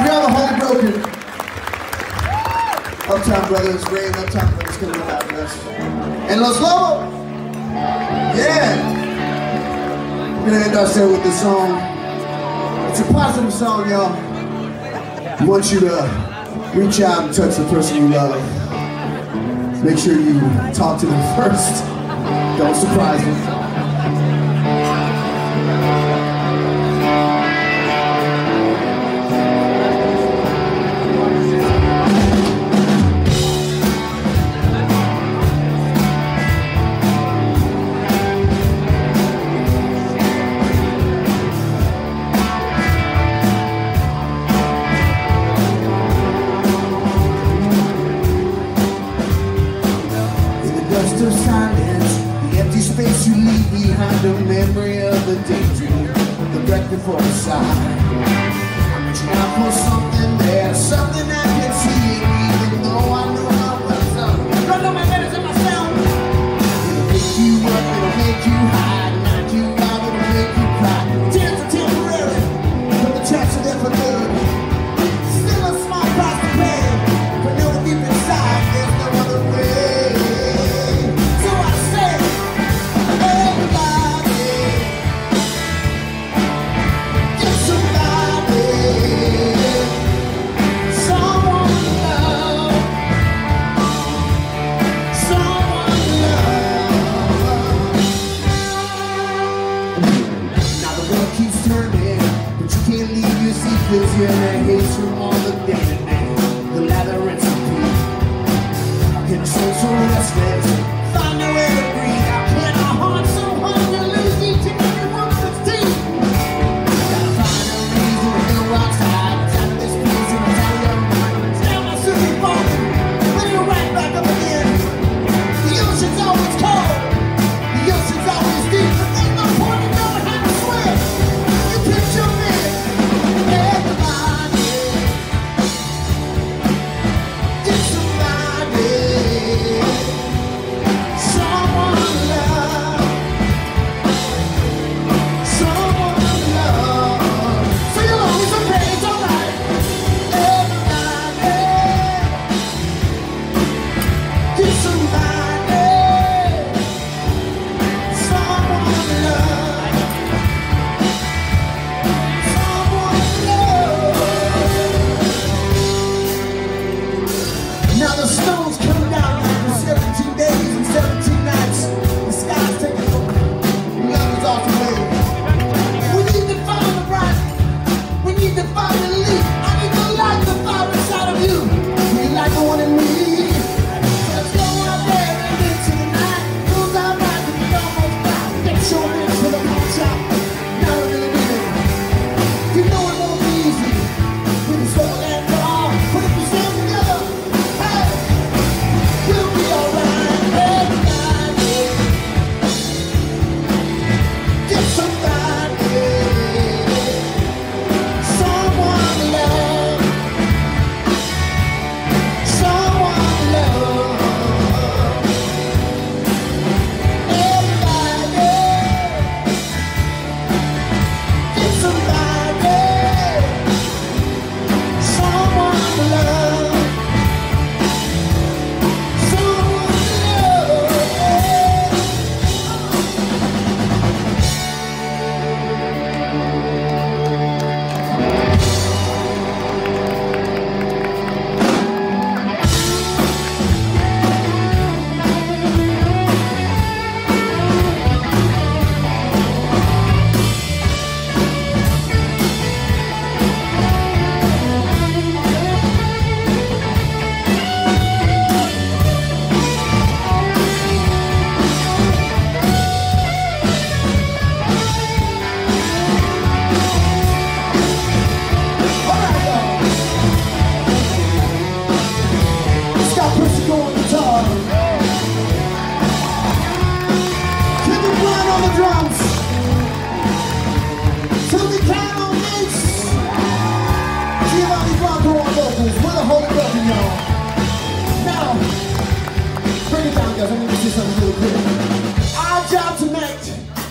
We are the Holy Broken. Uptown Brothers, Rain, Uptown Brothers coming up after us. And Los Lobos! Yeah! We're gonna end our set with this song. It's a positive song, y'all. We want you to reach out and touch the person you love. Make sure you talk to them first. Don't surprise them. Space you leave behind, the memory of a daydream, the wreck before the sigh. I'm reaching out for something there, something I can see, even though I know how well it's up. Don't know my letters and my sound. It'll pick you up, it'll make you high, knock you out, it'll make you cry. Tears are temporary, but the traps are there for good. Still a small price to pay, but know deep inside there's no other way. Cause you're the haze from all the dead man, the labyrinths of peace. How can a soul so restless find a way to breathe? How can our heart so hungry lose each and every one of its teeth? Gotta find a reason to go outside. It's out of this place and it's out of your mind. Now my suit is falling, but you're right back up again. The ocean's always cold, the ocean's always deep, but there's no point in knowing how to swim. You can jump in.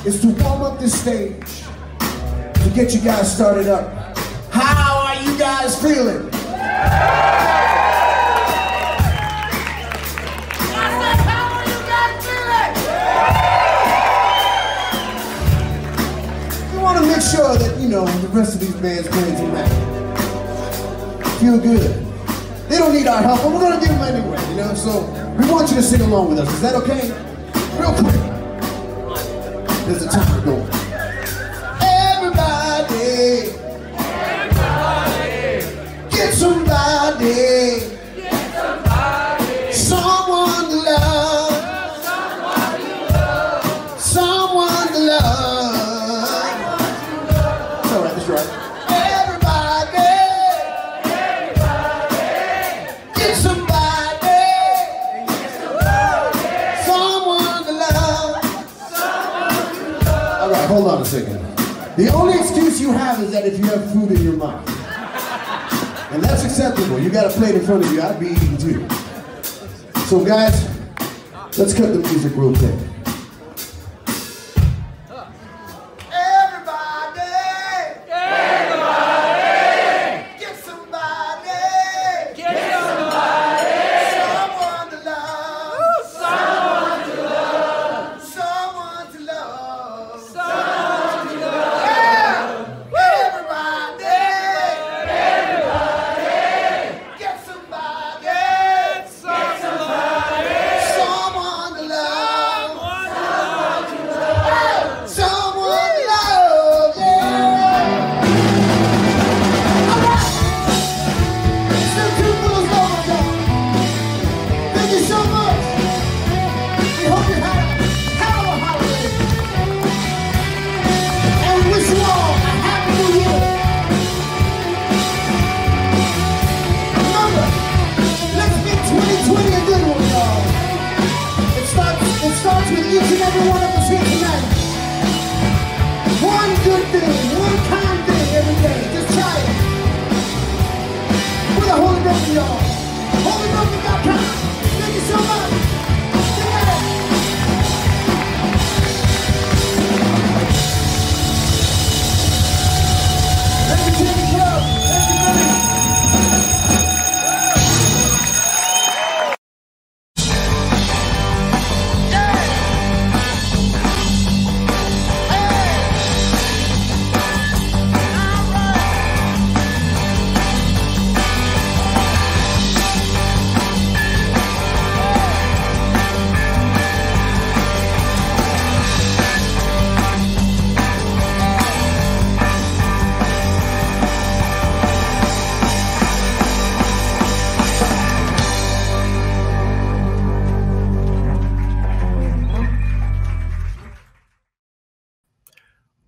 Is to warm up this stage, to get you guys started up. How are you guys feeling? Make sure that, you know, the rest of these bands playing tonight feel good. They don't need our help, but we're going to give them anyway, you know? So we want you to sing along with us. Is that okay? Real quick. There's a time to go. Everybody, get somebody, someone to love, someone to love. Hold on a second. The only excuse you have is that if you have food in your mouth. And that's acceptable. You got a plate in front of you. I'd be eating too. So guys, let's cut the music real quick.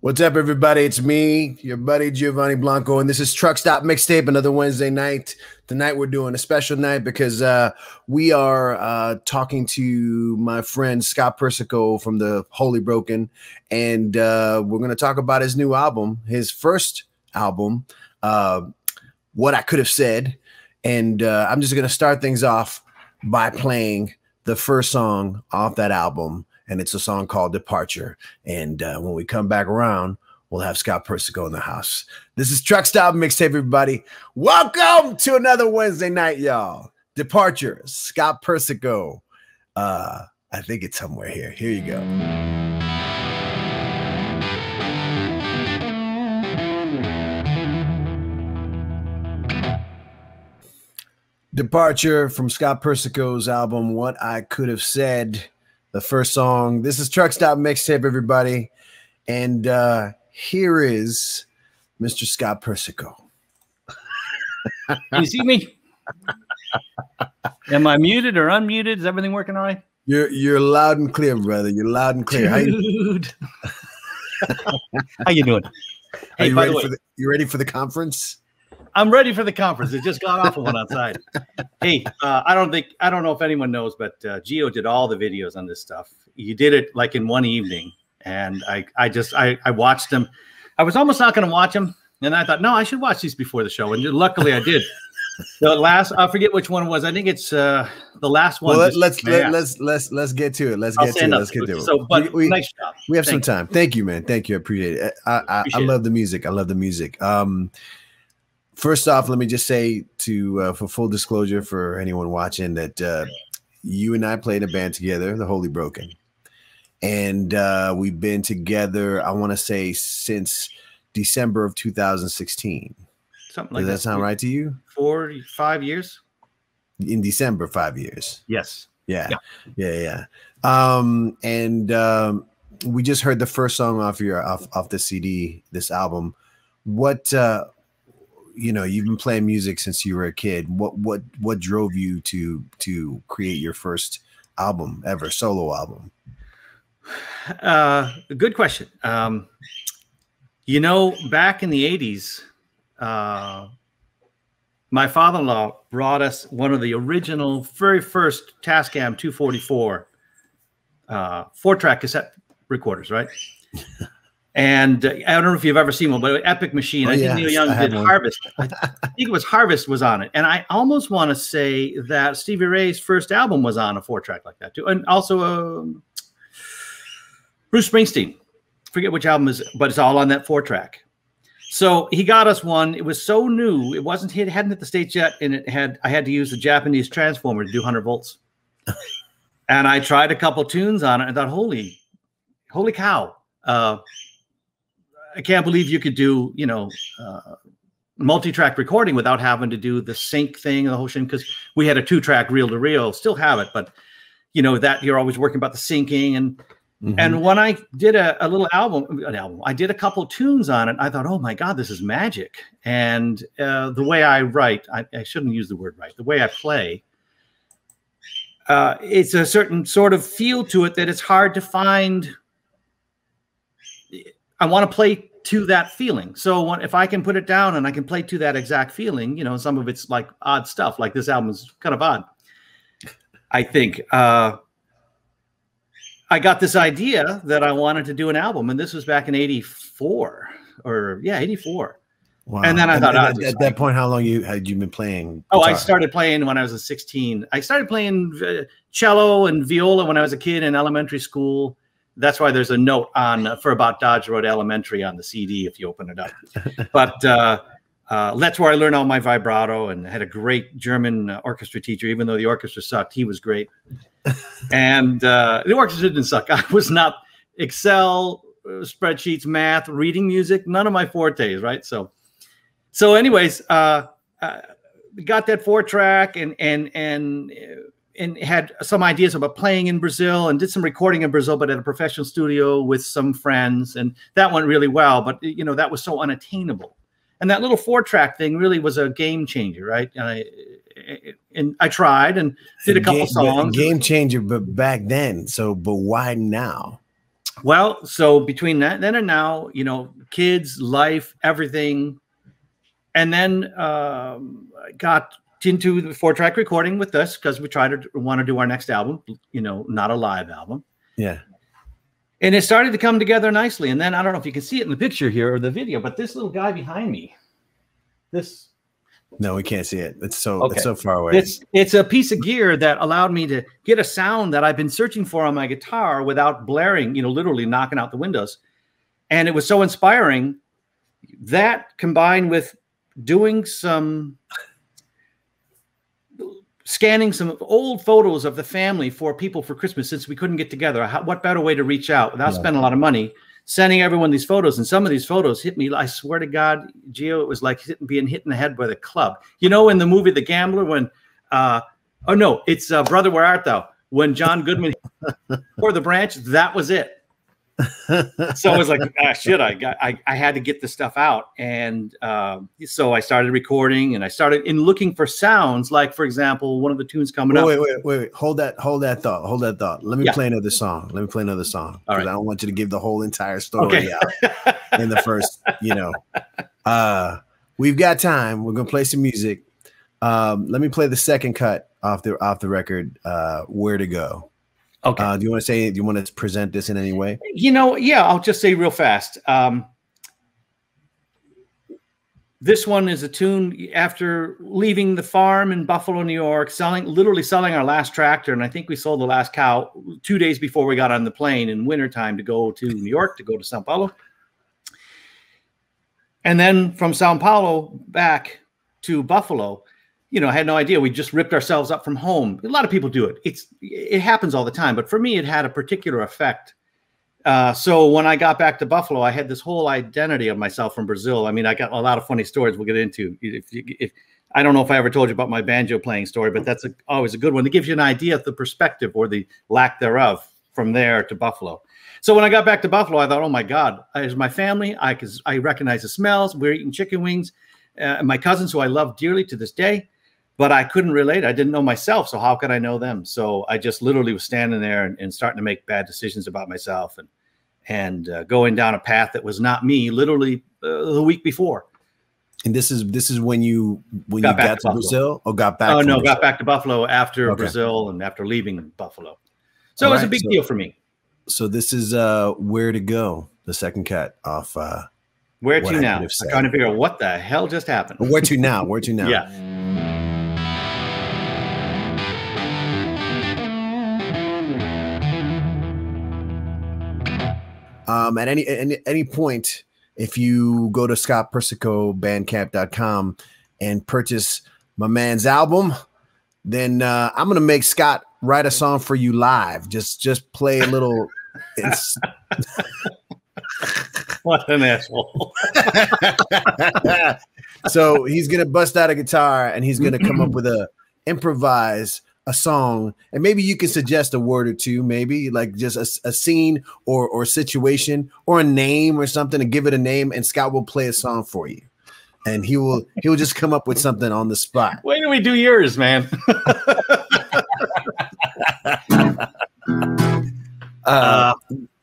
What's up, everybody? It's me, your buddy Giovanni Blanco, and this is Truck Stop Mixtape, another Wednesday night. Tonight we're doing a special night because we are talking to my friend Scott Persico from the Holy Broken, and we're going to talk about his new album, his first album, What I Could Have Said. And I'm just going to start things off by playing the first song off that album. And it's a song called Departure. And when we come back around, we'll have Scott Persico in the house. This is Truck Stop Mixtape, everybody. Welcome to another Wednesday night, y'all. Departure, Scott Persico. I think it's somewhere here. Here you go. Departure from Scott Persico's album, What I Could Have Said. The first song. This is Truck Stop Mixtape, everybody. And here is Mr. Scott Persico. You see me? Am I muted or unmuted? Is everything working all right? You're loud and clear, brother. You're loud and clear. Dude. How you doing? Hey, you ready for the conference? I'm ready for the conference. It just got off of one outside. Hey, I don't know if anyone knows, but Gio did all the videos on this stuff. You did it like in one evening, and I watched them. I was almost not going to watch them, and I thought, no, I should watch these before the show, and luckily I did. The last, I forget which one it was. I think it's the last one. Well, let's get to it. Let's get to it. So, but nice job. We have some time. Thank you, man. Thank you. I appreciate it. I love the music. I love the music. First off, let me just say for full disclosure for anyone watching that you and I played a band together, the Holy Broken. And we've been together, I want to say, since December of 2016. Something like that. Does that sound right to you? 5 years? In December, 5 years. Yes. Yeah. We just heard the first song off the CD, this album. What you've been playing music since you were a kid. What drove you to create your first album ever, solo album? Good question. You know, back in the 80s, my father-in-law brought us one of the original, very first Tascam 244 4-track cassette recorders, right? And I don't know if you've ever seen one, but Epic Machine. I think Neil Young did Harvest. I think it was Harvest was on it. And I almost want to say that Stevie Ray's first album was on a 4-track like that too. And also Bruce Springsteen. Forget which album is, but it's all on that 4-track. So he got us one. It was so new. It hadn't hit the States yet. And I had to use the Japanese transformer to do 100 volts. And I tried a couple tunes on it and thought, holy cow. I can't believe you could do, multi-track recording without having to do the sync thing, the whole thing, because we had a 2-track reel-to-reel, still have it, but that you're always working about the syncing. And when I did a little album, I did a couple tunes on it. I thought, oh my God, this is magic. And the way I write, I shouldn't use the word write, the way I play, it's a certain sort of feel to it that it's hard to find. I want to play to that feeling. So if I can put it down and I can play to that exact feeling, some of it's like odd stuff, like this album is kind of odd. I think I got this idea that I wanted to do an album, and this was back in 84 84. Wow. And then I thought, at that point, how long had you been playing guitar? Oh, I started playing when I was 16. I started playing cello and viola when I was a kid in elementary school. That's why there's a note for about Dodge Road Elementary on the CD if you open it up. But that's where I learned all my vibrato, and had a great German orchestra teacher. Even though the orchestra sucked, he was great. And the orchestra didn't suck. I was not Excel, spreadsheets, math, reading music, none of my fortes, right? So anyways, got that 4-track and had some ideas about playing in Brazil, and did some recording in Brazil, but at a professional studio with some friends. And that went really well, but that was so unattainable. And that little 4-track thing really was a game changer, right? And I tried and did a couple songs. Game changer, but back then. But why now? Well, so between then and now, kids, life, everything. And then got into the 4-track recording with us because we want to do our next album, not a live album. Yeah. And it started to come together nicely. And then I don't know if you can see it in the picture here or the video, but this little guy behind me, no, we can't see it. It's so far away. It's a piece of gear that allowed me to get a sound that I've been searching for on my guitar without blaring, literally knocking out the windows. And it was so inspiring. That combined with doing scanning some old photos of the family for people for Christmas, since we couldn't get together. What better way to reach out without spending a lot of money, sending everyone these photos. And some of these photos hit me, I swear to God, Gio, it was like being hit in the head by the club. In the movie The Gambler, when it's Brother, Where Art Thou? When John Goodman for the branch, that was it. So I was like, I had to get this stuff out. And so I started recording, and I started looking for sounds, like, for example, one of the tunes coming up. Wait. Hold that thought. Let me play another song. All right. I don't want you to give the whole entire story out in the first, we've got time. We're going to play some music. Let me play the second cut off the record, Where to Go. Okay. Do you want to present this in any way? I'll just say real fast. This one is a tune after leaving the farm in Buffalo, New York, literally selling our last tractor. And I think we sold the last cow 2 days before we got on the plane in wintertime to go to New York, to go to Sao Paulo. And then from Sao Paulo back to Buffalo, you know, I had no idea. We just ripped ourselves up from home. A lot of people do it. It happens all the time. But for me, it had a particular effect. So when I got back to Buffalo, I had this whole identity of myself from Brazil. I mean, I got a lot of funny stories we'll get into. If I don't know if I ever told you about my banjo playing story, but that's always a good one. It gives you an idea of the perspective or the lack thereof from there to Buffalo. So when I got back to Buffalo, I thought, oh my God, there's my family. I recognize the smells. We're eating chicken wings. My cousins, who I love dearly to this day, but I couldn't relate. I didn't know myself. So how could I know them? So I just literally was standing there and starting to make bad decisions about myself and going down a path that was not me, literally the week before. And this is when you got to Brazil, or got back? Oh no, Brazil? Got back to Buffalo after Brazil and after leaving Buffalo. So it was a big deal for me. So this is Where to Go, the second cut off. Where to now? I'm trying to figure out what the hell just happened. Where to now? Where to now? Yeah. At any point, if you go to Scott Persico bandcamp.com and purchase my man's album, then I'm gonna make Scott write a song for you live. Just play a little. What an asshole. So he's gonna bust out a guitar and he's gonna come up with improvise a song, and maybe you can suggest a word or two, maybe like just a scene or situation or a name or something, and give it a name, and Scott will play a song for you. And he'll just come up with something on the spot. When do we do yours, man?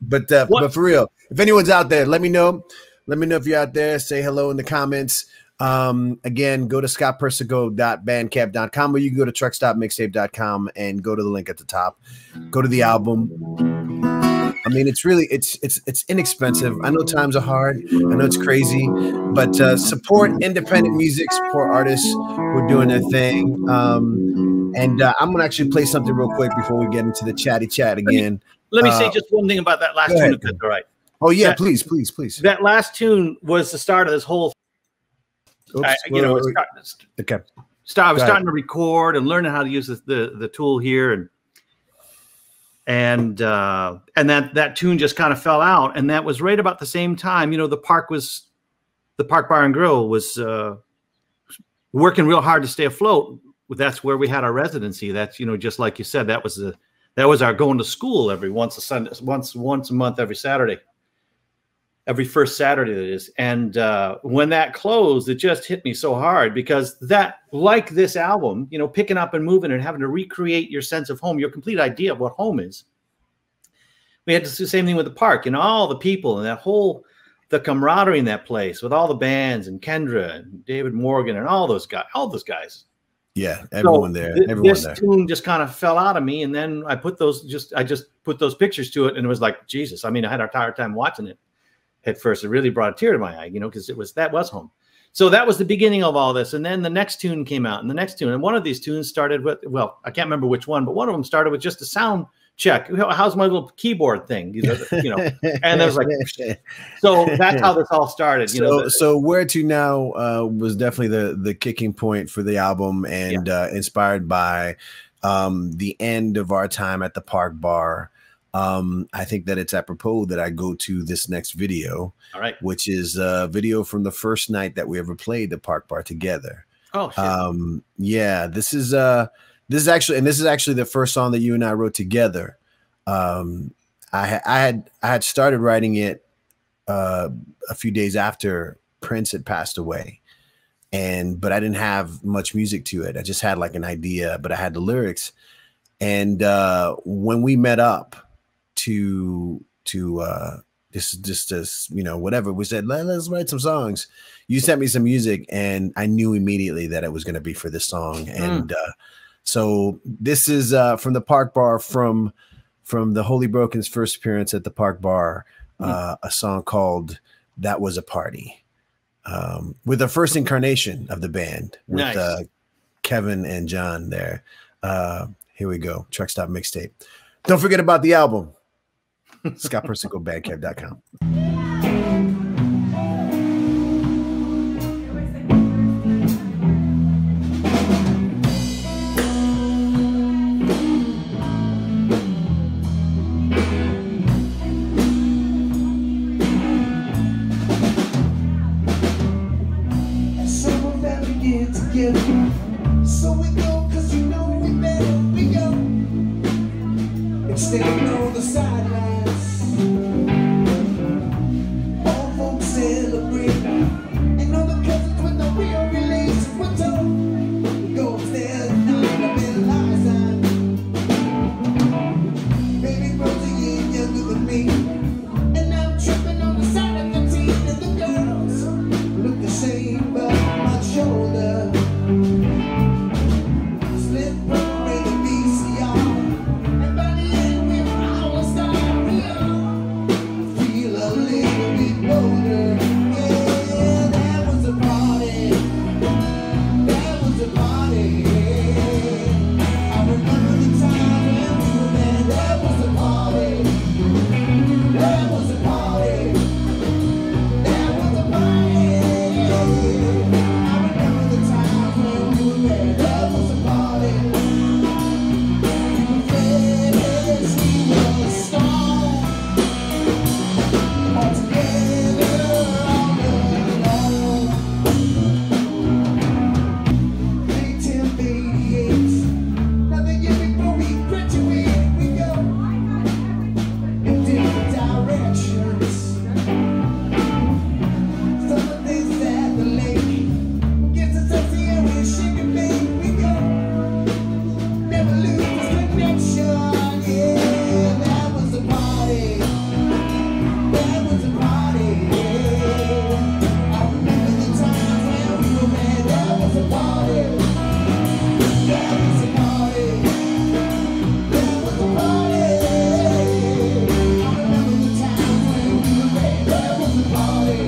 But for real, if anyone's out there, let me know. Let me know if you're out there. Say hello in the comments. Again, go to scottpersico.bandcamp.com, or you can go to truckstopmixtape.com and go to the link at the top. Go to the album. I mean, it's really it's inexpensive. I know times are hard. I know it's crazy, but support independent music, support artists who are doing their thing. And I'm gonna actually play something real quick before we get into the chatty chat again. Let me say just one thing about that last tune, if that's all right. Oh yeah, please. That last tune was the start of this whole. Oops, I was starting to record and learning how to use the tool here, and that tune just kind of fell out, and that was right about the same time. You know, the Park Bar and Grill was working real hard to stay afloat. That's where we had our residency. That's, you know, just like you said, that was our going to school every once a month, every Saturday. Every first Saturday, that is. And when that closed, it just hit me so hard, because like this album, you know, picking up and moving and having to recreate your sense of home, your complete idea of what home is. We had to do the same thing with the Park, and all the people and the camaraderie in that place with all the bands and Kendra and David Morgan and all those guys. Yeah, everyone there. This tune just kind of fell out of me, and then I just put those pictures to it, and it was like, Jesus. I mean, I had a hard time watching it. At first, it really brought a tear to my eye, you know, because that was home. So that was the beginning of all this. And then the next tune came out, and the next tune. And one of these tunes started with, well, I can't remember which one, but one of them started with just a sound check. How's my little keyboard thing? You know, and I was like, so that's how this all started. So Where to Now was definitely the kicking point for the album, and inspired by the end of our time at the Park Bar. I think that it's apropos that I go to this next video, which is a video from the first night that we ever played the Park Bar together. Oh, shit. Yeah, this is actually the first song that you and I wrote together. I had started writing it a few days after Prince had passed away, but I didn't have much music to it. I just had like an idea, but I had the lyrics. And when we met up to just you know, whatever, we said, let's write some songs. You sent me some music, and I knew immediately that it was going to be for this song. And so this is from the Park Bar, from the Holy Broken's first appearance at the Park Bar, a song called That Was a Party, with the first incarnation of the band with Kevin and John there. Here we go. Truck Stop Mixtape. Don't forget about the album. ScottPersicoBandcamp.com. So we go, cause you know we better, we go. And staying on the sidelines. All folks celebrate. And all the cousins with no real relations were told. We go upstairs and not a bit lies on. Baby girls are younger than me. And I'm tripping on the side of the teen. And the girls look the same, but my shoulder. Slip from the VCR. And by the end we were all a star. We all feel a little bit bolder. Yeah, that was a party. That was a party. I remember the time when we were there. That was a party. That was a party. That was a party. I remember the time when we were there. That was a party. We were friends, we were strong. All together, all alone. Big 1088. Now the year before we graduated, we go in different directions. Some of this at the lake gets us up here with sugar bake. We go, never lose this connection. Yeah, that was a party. That was a party. I remember the times when we were mad. That was a party. That was a party. That was a party. I remember the times when we were mad. That was a party.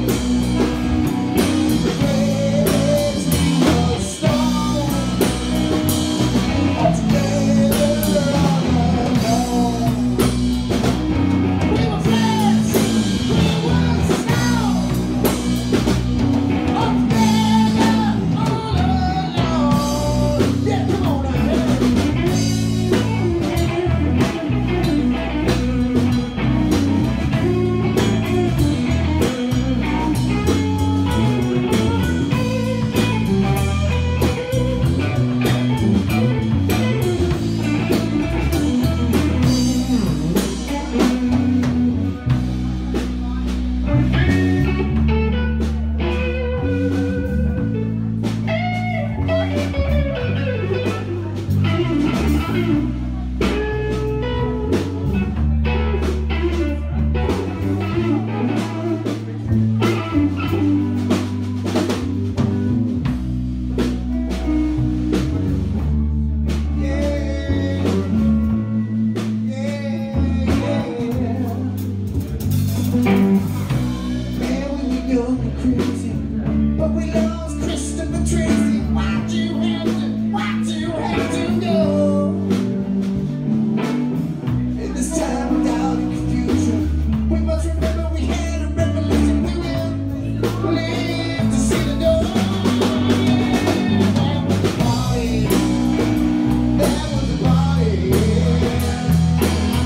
Friends, we were strong. All together, all alone. We were friends. We were strong. All together, all alone. Yeah, come on now. Man, we were young and crazy, but we lost Christopher Tracy. Why'd you have to go? In this time of doubt and confusion, we must remember we had a revolution. We will live to see the dawn. That was a party. That was a party. I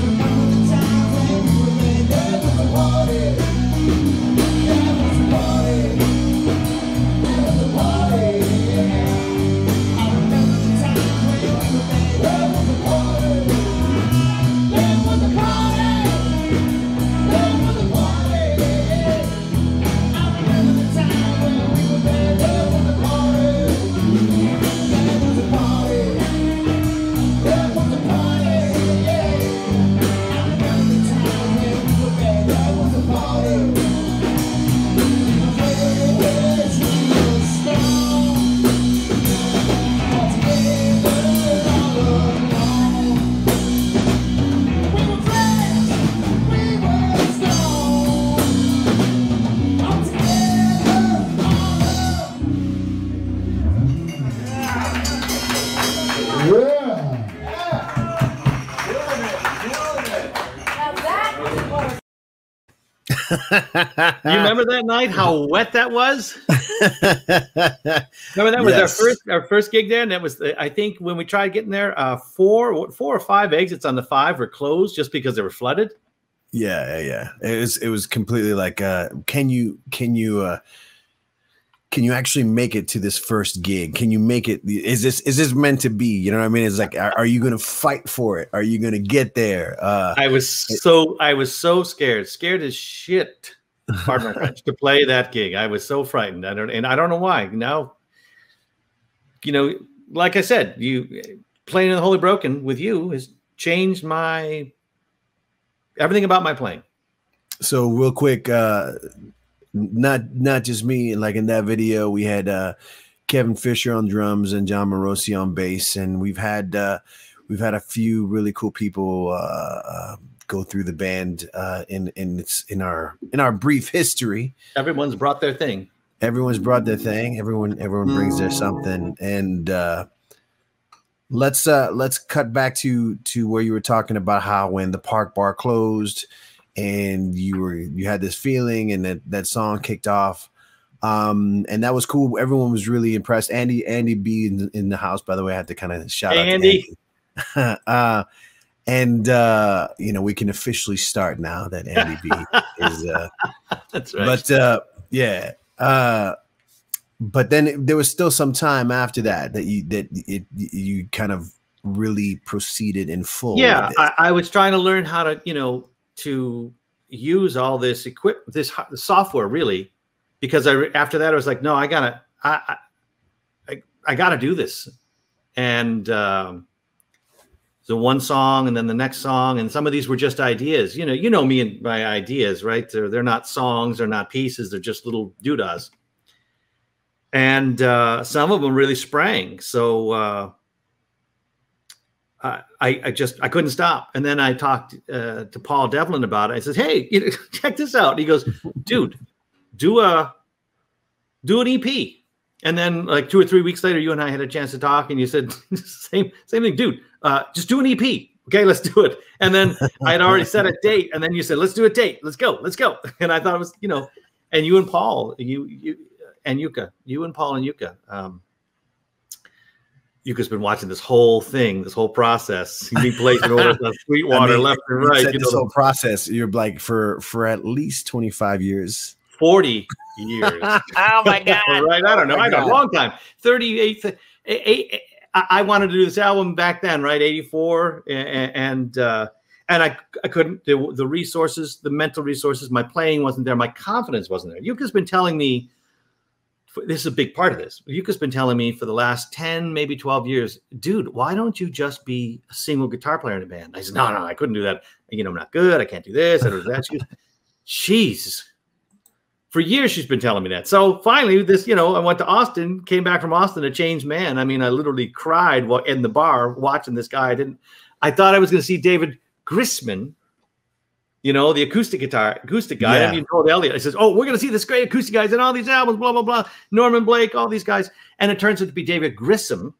remember the time when we were there. That was a party. That was a party. That was a party. I remember the time when we were there. That was a party. That was a party. That was a party. I remember the time when we were there. That was a party. That was a party. That was a party. I remember the time when we were there. That was a party. Friends, we were strong. All together, all alone. We were friends, we were strong. All together, all alone. You remember that night? How wet that was? Remember that was Yes. our first gig there, and that was I think when we tried getting there, four or five exits on the 5 were closed just because they were flooded. Yeah. It was completely like, can you can you actually make it to this first gig? Can you make it? Is this meant to be? You know what I mean? It's like, are you going to fight for it? Are you going to get there? I was so scared as shit, pardon my French, to play that gig. I was so frightened. I don't know why. Now, you know, like I said, playing in the Holy Broken with you has changed everything about my playing. So real quick, not just me. Like in that video, we had Kevin Fisher on drums and John Morosi on bass, and we've had a few really cool people go through the band in our brief history. Everyone's brought their thing. Everyone's brought their thing. Everyone brings their something. And let's cut back to where you were talking about how when the Park Bar closed and you had this feeling and that song kicked off. And that was cool. Everyone was really impressed. Andy B in the house, by the way. I had to kind of shout out Andy. And you know, we can officially start now that Andy B is that's right. But yeah. But then there was still some time after that you kind of really proceeded in full. Yeah, I was trying to learn how to, you know, to use all this this software really, because after that I was like, no, I gotta do this. And so one song and then the next song, and some of these were just ideas. You know me and my ideas, right? They're not songs, they're not pieces, they're just little doodahs. And some of them really sprang. So I couldn't stop. And then I talked to Paul Devlin about it. I said, hey, check this out. And he goes, dude, do an EP. And then like 2 or 3 weeks later, you and I had a chance to talk, and you said, same thing, dude, just do an EP. Okay, let's do it. And then I had already set a date, and then you said, let's do a date. Let's go. And I thought it was, you know, and you and Paul, you and Yuka, you and Paul and Yuka, Yuka's been watching this whole thing, this whole process. He plays in order on Sweetwater, left and right. This whole process, you're like for at least 25 years. 40 years. Oh my God. Right? I don't know. I got a long time. 38. I wanted to do this album back then, right? 84. And I couldn't, the resources, the mental resources, my playing wasn't there. My confidence wasn't there. Yuka's been telling me, this is a big part of this. Yuka's been telling me for the last 10, maybe 12 years, dude, why don't you just be a single guitar player in a band? I said, no, I couldn't do that. You know, I'm not good. I can't do this. I don't do that. She goes, jeez. For years, she's been telling me that. So finally, I went to Austin, came back from Austin, a changed man. I mean, I literally cried while in the bar watching this guy. I thought I was going to see David Grisman, you know, the acoustic guy. Yeah. I mean, told Elliot, I says, oh, we're going to see this great acoustic guys in all these albums, blah, blah, blah. Norman Blake, all these guys. And it turns out to be David Grissom.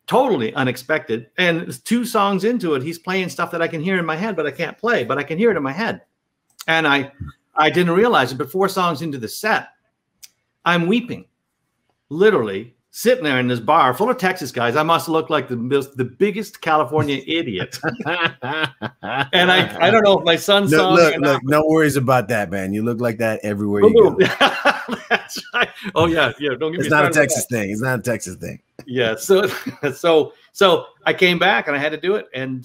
Totally unexpected. And 2 songs into it, he's playing stuff that I can hear in my head, but I can't play, but I can hear it in my head. And I didn't realize it, but 4 songs into the set, I'm weeping, literally sitting there in this bar full of Texas guys. I must look like the biggest California idiot. And I don't know if my son saw me. Look, no worries about that, man. You look like that everywhere you go. That's right. Oh yeah. Don't get me started. It's not a Texas thing. It's not a Texas thing. Yeah. So I came back and I had to do it. And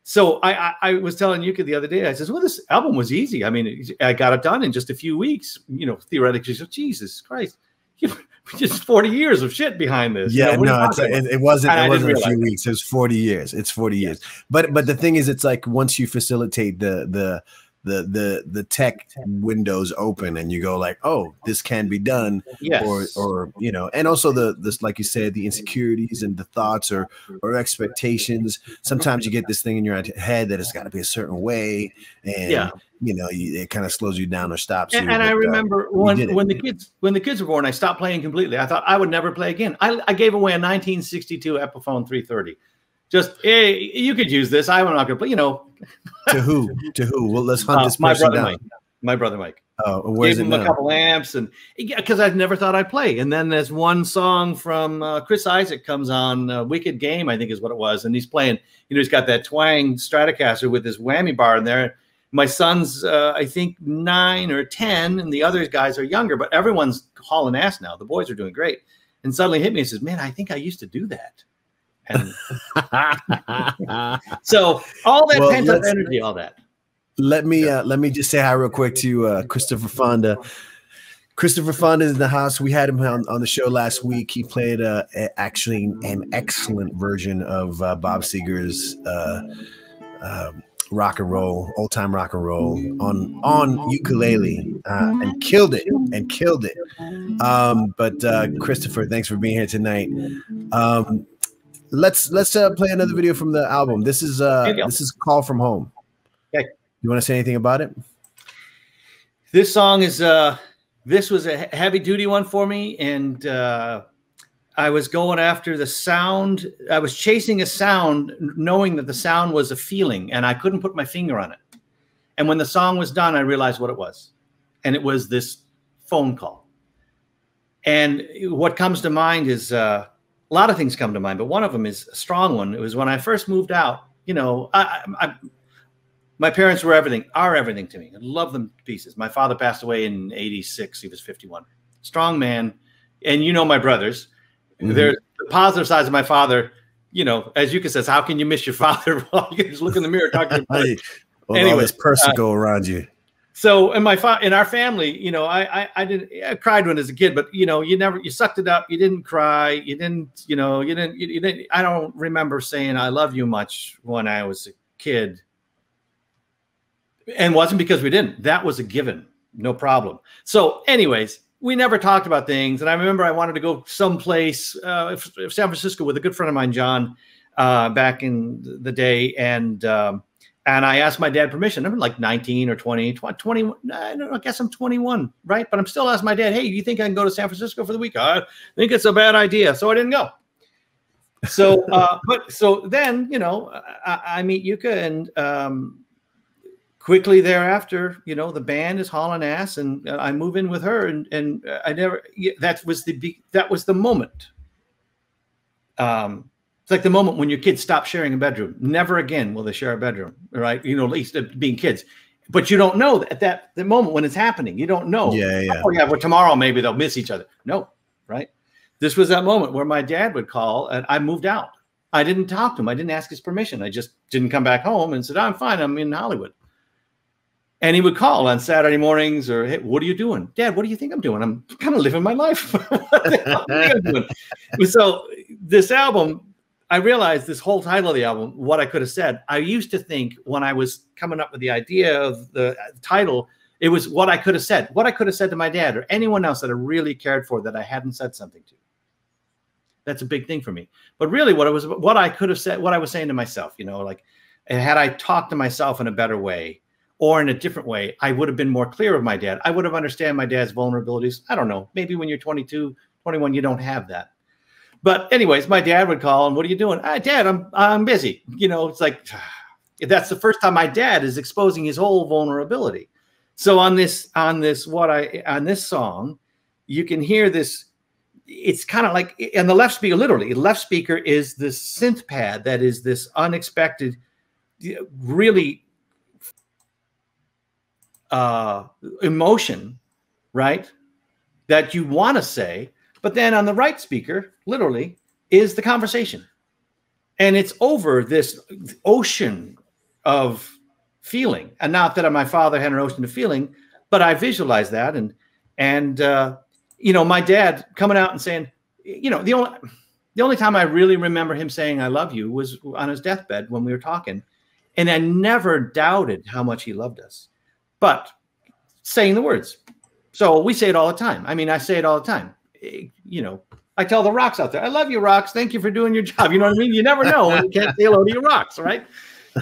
so I was telling Yuka the other day, I says, well, this album was easy. I mean, I got it done in just a few weeks, you know, theoretically. So, Jesus Christ, just 40 years of shit behind this. Yeah, you know, it wasn't a few weeks. It was 40 years. It's 40 years. But the thing is, it's like once you facilitate the tech windows open and you go like, oh, this can be done. Yes. Or you know, and also this, like you said, the insecurities and the thoughts or expectations. Sometimes you get this thing in your head that it's got to be a certain way, and you know, it kind of slows you down or stops you. And I remember when the kids were born, I stopped playing completely. I thought I would never play again. I gave away a 1962 Epiphone 330. Just, hey, you could use this. I'm not going to play, you know. To who? Well, let's hunt this person down. My brother Mike. Oh, where's gave him a couple amps, and because I never thought I'd play. And then there's one song from Chris Isaac comes on, Wicked Game, I think is what it was. And he's playing, you know, he's got that twang Stratocaster with his whammy bar in there. My son's, I think, 9 or 10, and the other guys are younger, but everyone's hauling ass now. The boys are doing great. And suddenly hit me and says, man, I think I used to do that. And so all that pent up energy, all that. Let me just say hi real quick to Christopher Fonda. Christopher Fonda is in the house. We had him on the show last week. He played actually an excellent version of Bob Seger's rock and roll, old time rock and roll on ukulele, and killed it. But Christopher, thanks for being here tonight. Let's play another video from the album. This is Call From Home. Okay. You want to say anything about it? This song is this was a heavy duty one for me, and I was going after the sound. I was chasing a sound, knowing that the sound was a feeling, and I couldn't put my finger on it. And when the song was done, I realized what it was, and it was this phone call. And what comes to mind is a lot of things come to mind, but one of them is a strong one. It was when I first moved out. You know, my parents were everything to me. I love them to pieces. My father passed away in '86. He was 51. Strong man. And you know my brothers. Mm-hmm. There's the positive sides of my father. You know, as Yuka says, how can you miss your father? Well, you can just look in the mirror, talk to your brother. Anyway, all this Persico around you. So in our family, you know, I cried when I was a kid, but you know, you sucked it up. You didn't cry. You didn't. I don't remember saying I love you much when I was a kid. And it wasn't because we didn't. That was a given. No problem. So anyways, we never talked about things. And I remember I wanted to go someplace, San Francisco, with a good friend of mine, John, back in the day. And I asked my dad permission. I'm like 19 or 20. I guess I'm 21, right? But I'm still asking my dad, hey, do you think I can go to San Francisco for the week? I think it's a bad idea. So I didn't go. So, so then, you know, I meet Yuka, and quickly thereafter, you know, the band is hauling ass, and I move in with her, and I never. That was the moment. It's like the moment when your kids stop sharing a bedroom. Never again will they share a bedroom, right? You know, at least being kids. But you don't know at the moment when it's happening. You don't know. Yeah. Oh yeah, well tomorrow maybe they'll miss each other. No, right? This was that moment where my dad would call, and I moved out. I didn't talk to him. I didn't ask his permission. I just didn't come back home and said, I'm fine. I'm in Hollywood. And he would call on Saturday mornings, or, hey, what are you doing? Dad, what do you think I'm doing? I'm kind of living my life. What the hell are you doing? So this album, I realized this whole title of the album, what I could have said. I used to think when I was coming up with the idea of the title, it was what I could have said. What I could have said to my dad or anyone else that I really cared for that I hadn't said something to. That's a big thing for me. But really what I could have said, what I was saying to myself, you know, like, had I talked to myself in a better way, or in a different way, I would have been more clear with my dad. I would have understood my dad's vulnerabilities. I don't know. Maybe when you're 22, 21, you don't have that. But anyways, my dad would call, and what are you doing? Dad, I'm busy. You know, it's like, that's the first time my dad is exposing his whole vulnerability. So on this song, you can hear this. It's kind of like, and the left speaker, literally, the left speaker is this synth pad that is this unexpected, really emotion, right, that you want to say, but then on the right speaker, literally, is the conversation, and it's over this ocean of feeling. And not that my father had an ocean of feeling, but I visualized that, and you know, my dad coming out and saying, you know, the only time I really remember him saying I love you was on his deathbed when we were talking, and I never doubted how much he loved us. But saying the words. So we say it all the time. I mean, I say it all the time. You know, I tell the rocks out there, I love you, rocks. Thank you for doing your job. You know what I mean? You never know when you can't say hello to your rocks, right?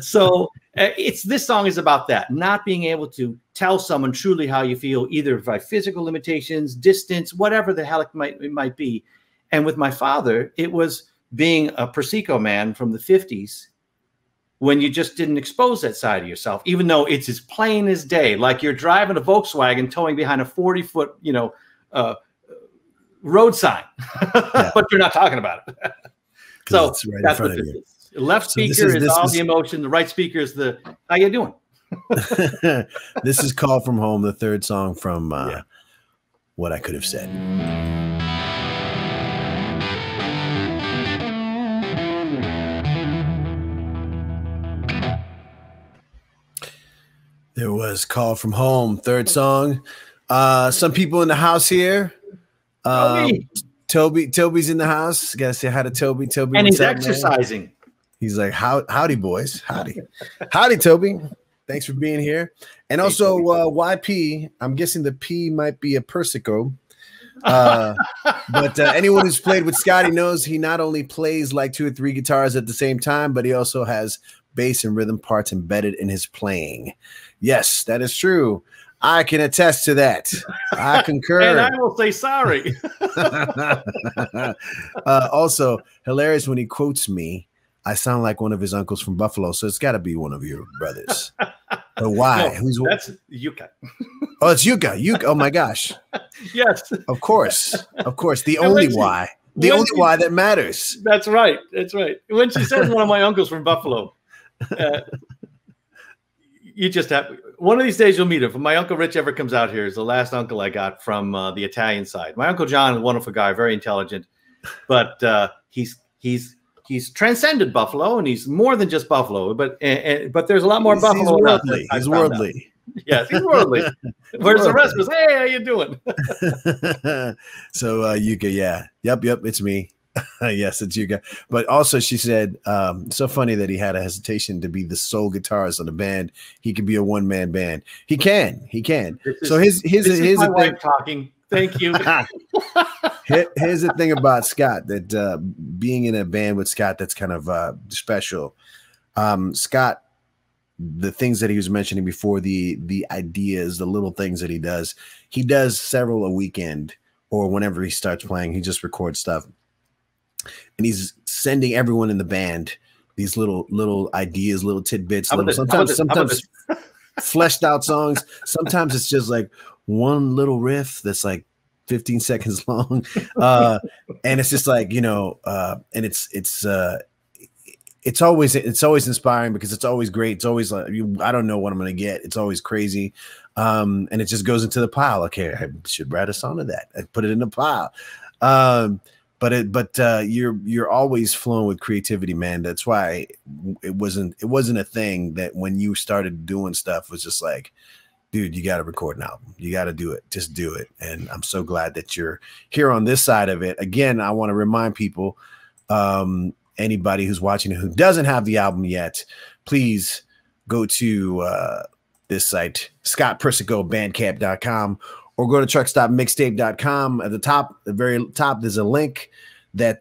So this song is about that, not being able to tell someone truly how you feel, either by physical limitations, distance, whatever the hell it might be. And with my father, it was being a Persico man from the 50s, when you just didn't expose that side of yourself, even though it's as plain as day, like you're driving a Volkswagen towing behind a 40-foot, you know, road sign, yeah. But you're not talking about it. So it's right that's in front what of this you. is. The left speaker is all the emotion. The right speaker is the, how you doing? This is Call From Home, the third song from What I Could Have Said. There was Call From Home, third song. Some people in the house here. Toby's in the house. Gotta say hi to Toby. Toby, and he's up, exercising. Man? He's like, howdy, boys. Howdy. Howdy, Toby. Thanks for being here. And also, YP, I'm guessing the P might be a Persico. But anyone who's played with Scotty knows he not only plays like 2 or 3 guitars at the same time, but he also has bass and rhythm parts embedded in his playing. Yes, that is true. I can attest to that. I concur. And I will say sorry. Also, hilarious when he quotes me. I sound like one of his uncles from Buffalo, so it's got to be one of your brothers. But why? No, that's Yuka. Oh, it's Yuka. Yuka. Oh my gosh. Yes. Of course. Of course. The only why. The only why that matters. That's right. That's right. When she says one of my uncles from Buffalo, you just have one of these days you'll meet him. If my Uncle Rich ever comes out here, is the last uncle I got from the Italian side. My Uncle John is a wonderful guy, very intelligent, but he's transcended Buffalo, and he's more than just Buffalo. But there's a lot more Buffalo. He's worldly. He's worldly. Yes, he's worldly. Whereas the rest was, hey, how you doing? So Yuka, yeah, yep, it's me. Yes, it's Yuka. But also, she said, so funny that he had a hesitation to be the sole guitarist of the band. He could be a one-man band. He can. So his my wife talking. Thank you. Here's the thing about Scott, that being in a band with Scott, that's kind of special. Scott, the things that he was mentioning before, the ideas, the little things that he does several a weekend, or whenever he starts playing, he just records stuff. And he's sending everyone in the band these little ideas, little tidbits, sometimes fleshed out songs. Sometimes it's just like one little riff that's like 15 seconds long. And it's just like, and it's always inspiring, because it's always great. It's always like, I don't know what I'm going to get. It's always crazy. And it just goes into the pile. Okay, I should write a song of that. I put it in the pile. But you're always flowing with creativity, man. That's why it wasn't a thing that when you started doing stuff was just like, dude, you got to record an album. You got to do it. Just do it. And I'm so glad that you're here on this side of it. Again, I want to remind people, anybody who's watching who doesn't have the album yet, please go to this site, scottpersico.bandcamp.com, or go to truckstopmixtape.com. At the very top, there's a link that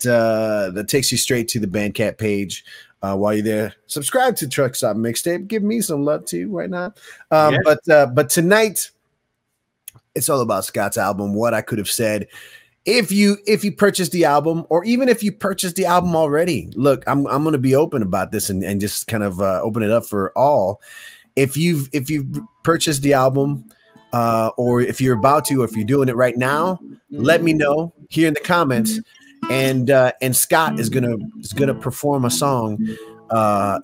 takes you straight to the Bandcamp page. While you're there, subscribe to Truck Stop Mixtape. Give me some love too right now. But tonight, it's all about Scott's album, What I Could Have Said. If you purchased the album, or even if you purchased the album already, look, I'm going to be open about this and just kind of open it up for all. If you've purchased the album, or if you're about to, or if you're doing it right now, let me know here in the comments. And Scott is gonna perform a song,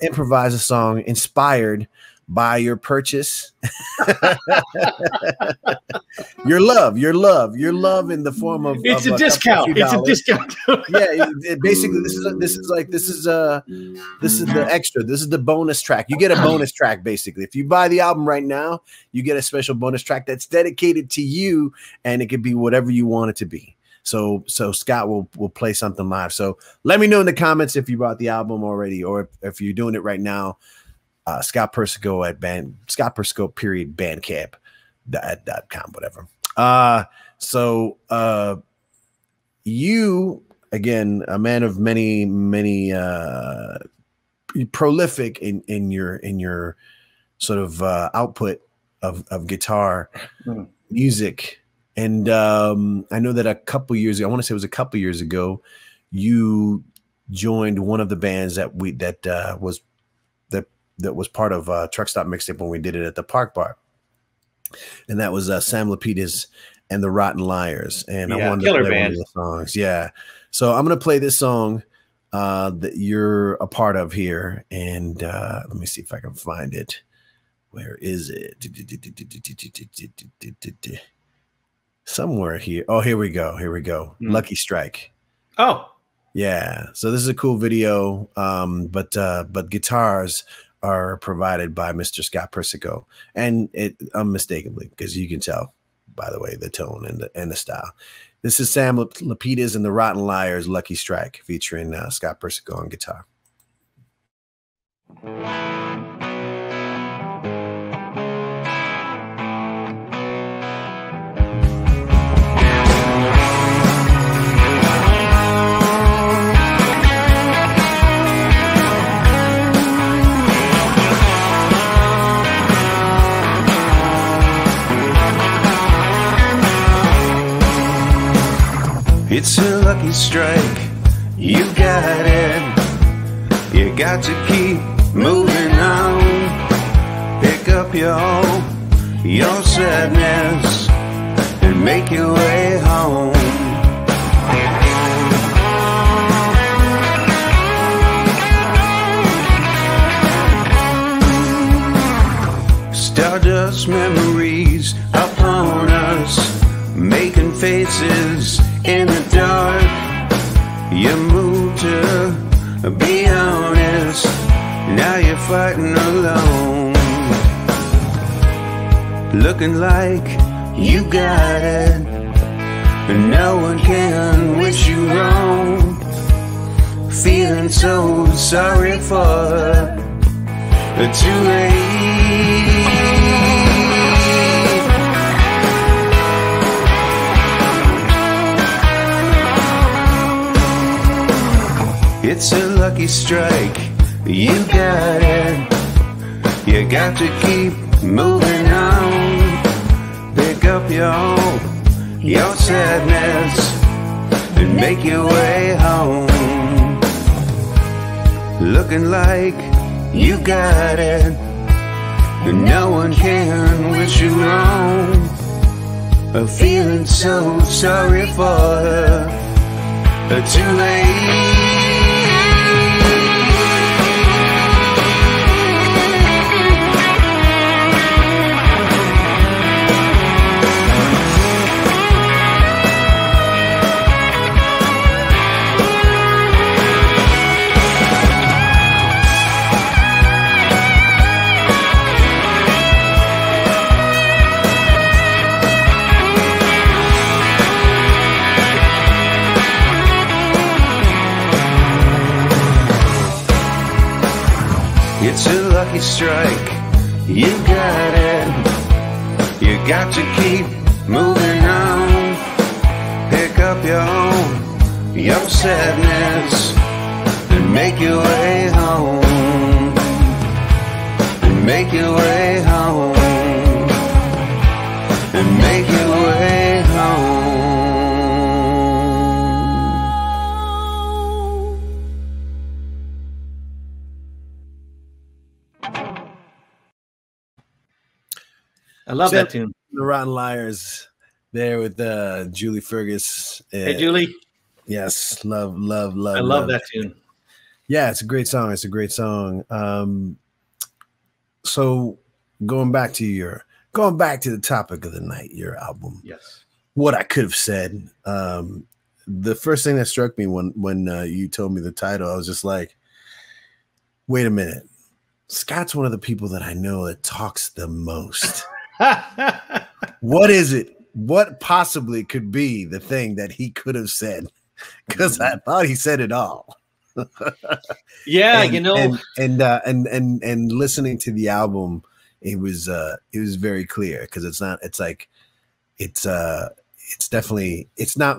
improvise a song inspired by your purchase. your love in the form of it's a discount. It's a discount. Yeah, basically this is the extra. This is the bonus track. You get a bonus track basically. If you buy the album right now, you get a special bonus track that's dedicated to you, and it could be whatever you want it to be. So Scott will play something live. So let me know in the comments if you bought the album already, or if you're doing it right now. Scott Persico at Bandcamp.com, whatever. You, again, a man of many prolific in your sort of output of guitar music. And I know that a couple years ago, I want to say it was a couple years ago, you joined one of the bands that was part of Truck Stop Mixtape when we did it at the Park Bar, and that was Sam Lapides and the Rotten Liars. And I wanted to play one of the songs. Yeah, so I'm gonna play this song that you're a part of here, and let me see if I can find it. Where is it? Somewhere here. Oh, here we go. Here we go. Lucky Strike. Oh, yeah. So this is a cool video. But guitars are provided by Mr. Scott Persico, and it unmistakably, because you can tell by the way, the tone and the style. This is Sam Lapides and the Rotten Liars' Lucky Strike, featuring Scott Persico on guitar. It's a lucky strike, you got it. You got to keep moving on. Pick up your sadness and make your way home. Stardust memories upon us, making faces in the dark. You moved to be honest, now you're fighting alone. Looking like you got it, and no one can wish you wrong. Feeling so sorry for her, too late. It's a lucky strike, you got it. You got to keep moving on. Pick up your sadness and make your way home. Looking like you got it, and no one can wish you wrong. Feeling so sorry for her, too late. It's a lucky strike, you got it. You got to keep moving on. Pick up your sadness and make your way home. And make your way home. And make your way home. I love that tune. The Rotten Liars there with Julie Fergus. Hey, Julie. Yes, love. I love that tune. Yeah, it's a great song. It's a great song. So going back to the topic of the night, your album. Yes. What I could have said. The first thing that struck me when you told me the title, I was just like, wait a minute. Scott's one of the people that I know that talks the most. What is it? What possibly could be the thing that he could have said? Because I thought he said it all. Yeah, and listening to the album, it was very clear, because it's not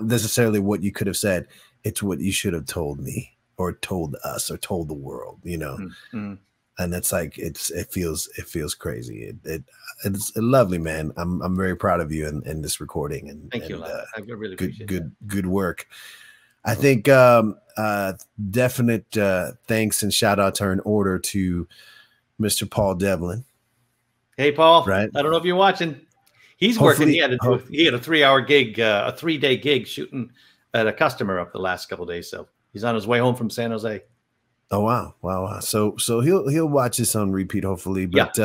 necessarily what you could have said. It's what you should have told me, or told us, or told the world, you know. Mm-hmm. And it's like it feels crazy. It's lovely, man. I'm very proud of you in this recording, and thank you. I really appreciate it. Good work. I think definite thanks and shout outs are in order to Mr. Paul Devlin. Hey, Paul. Right. I don't know if you're watching. He's working. He had a 3-hour gig, a 3-day gig shooting at a customer up the last couple of days. So he's on his way home from San Jose. Oh wow. So he'll watch this on repeat, hopefully. But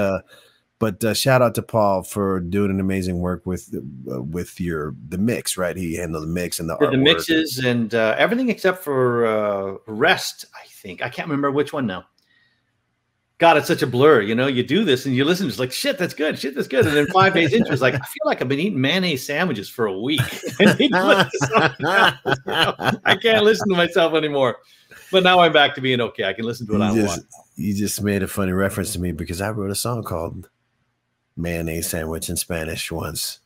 But shout out to Paul for doing an amazing work with the mix, right? He handled the mix and the artwork. The mixes and everything except for Rest, I think. I can't remember which one now. God, it's such a blur. You know, you do this and you listen, it's like, shit, that's good. Shit, that's good. And then 5 days into, it's like, I feel like I've been eating mayonnaise sandwiches for a week. And I can't listen to myself anymore. But now I'm back to being okay. I can listen to what I want. You just made a funny reference to me because I wrote a song called Mayonnaise Sandwich in Spanish once.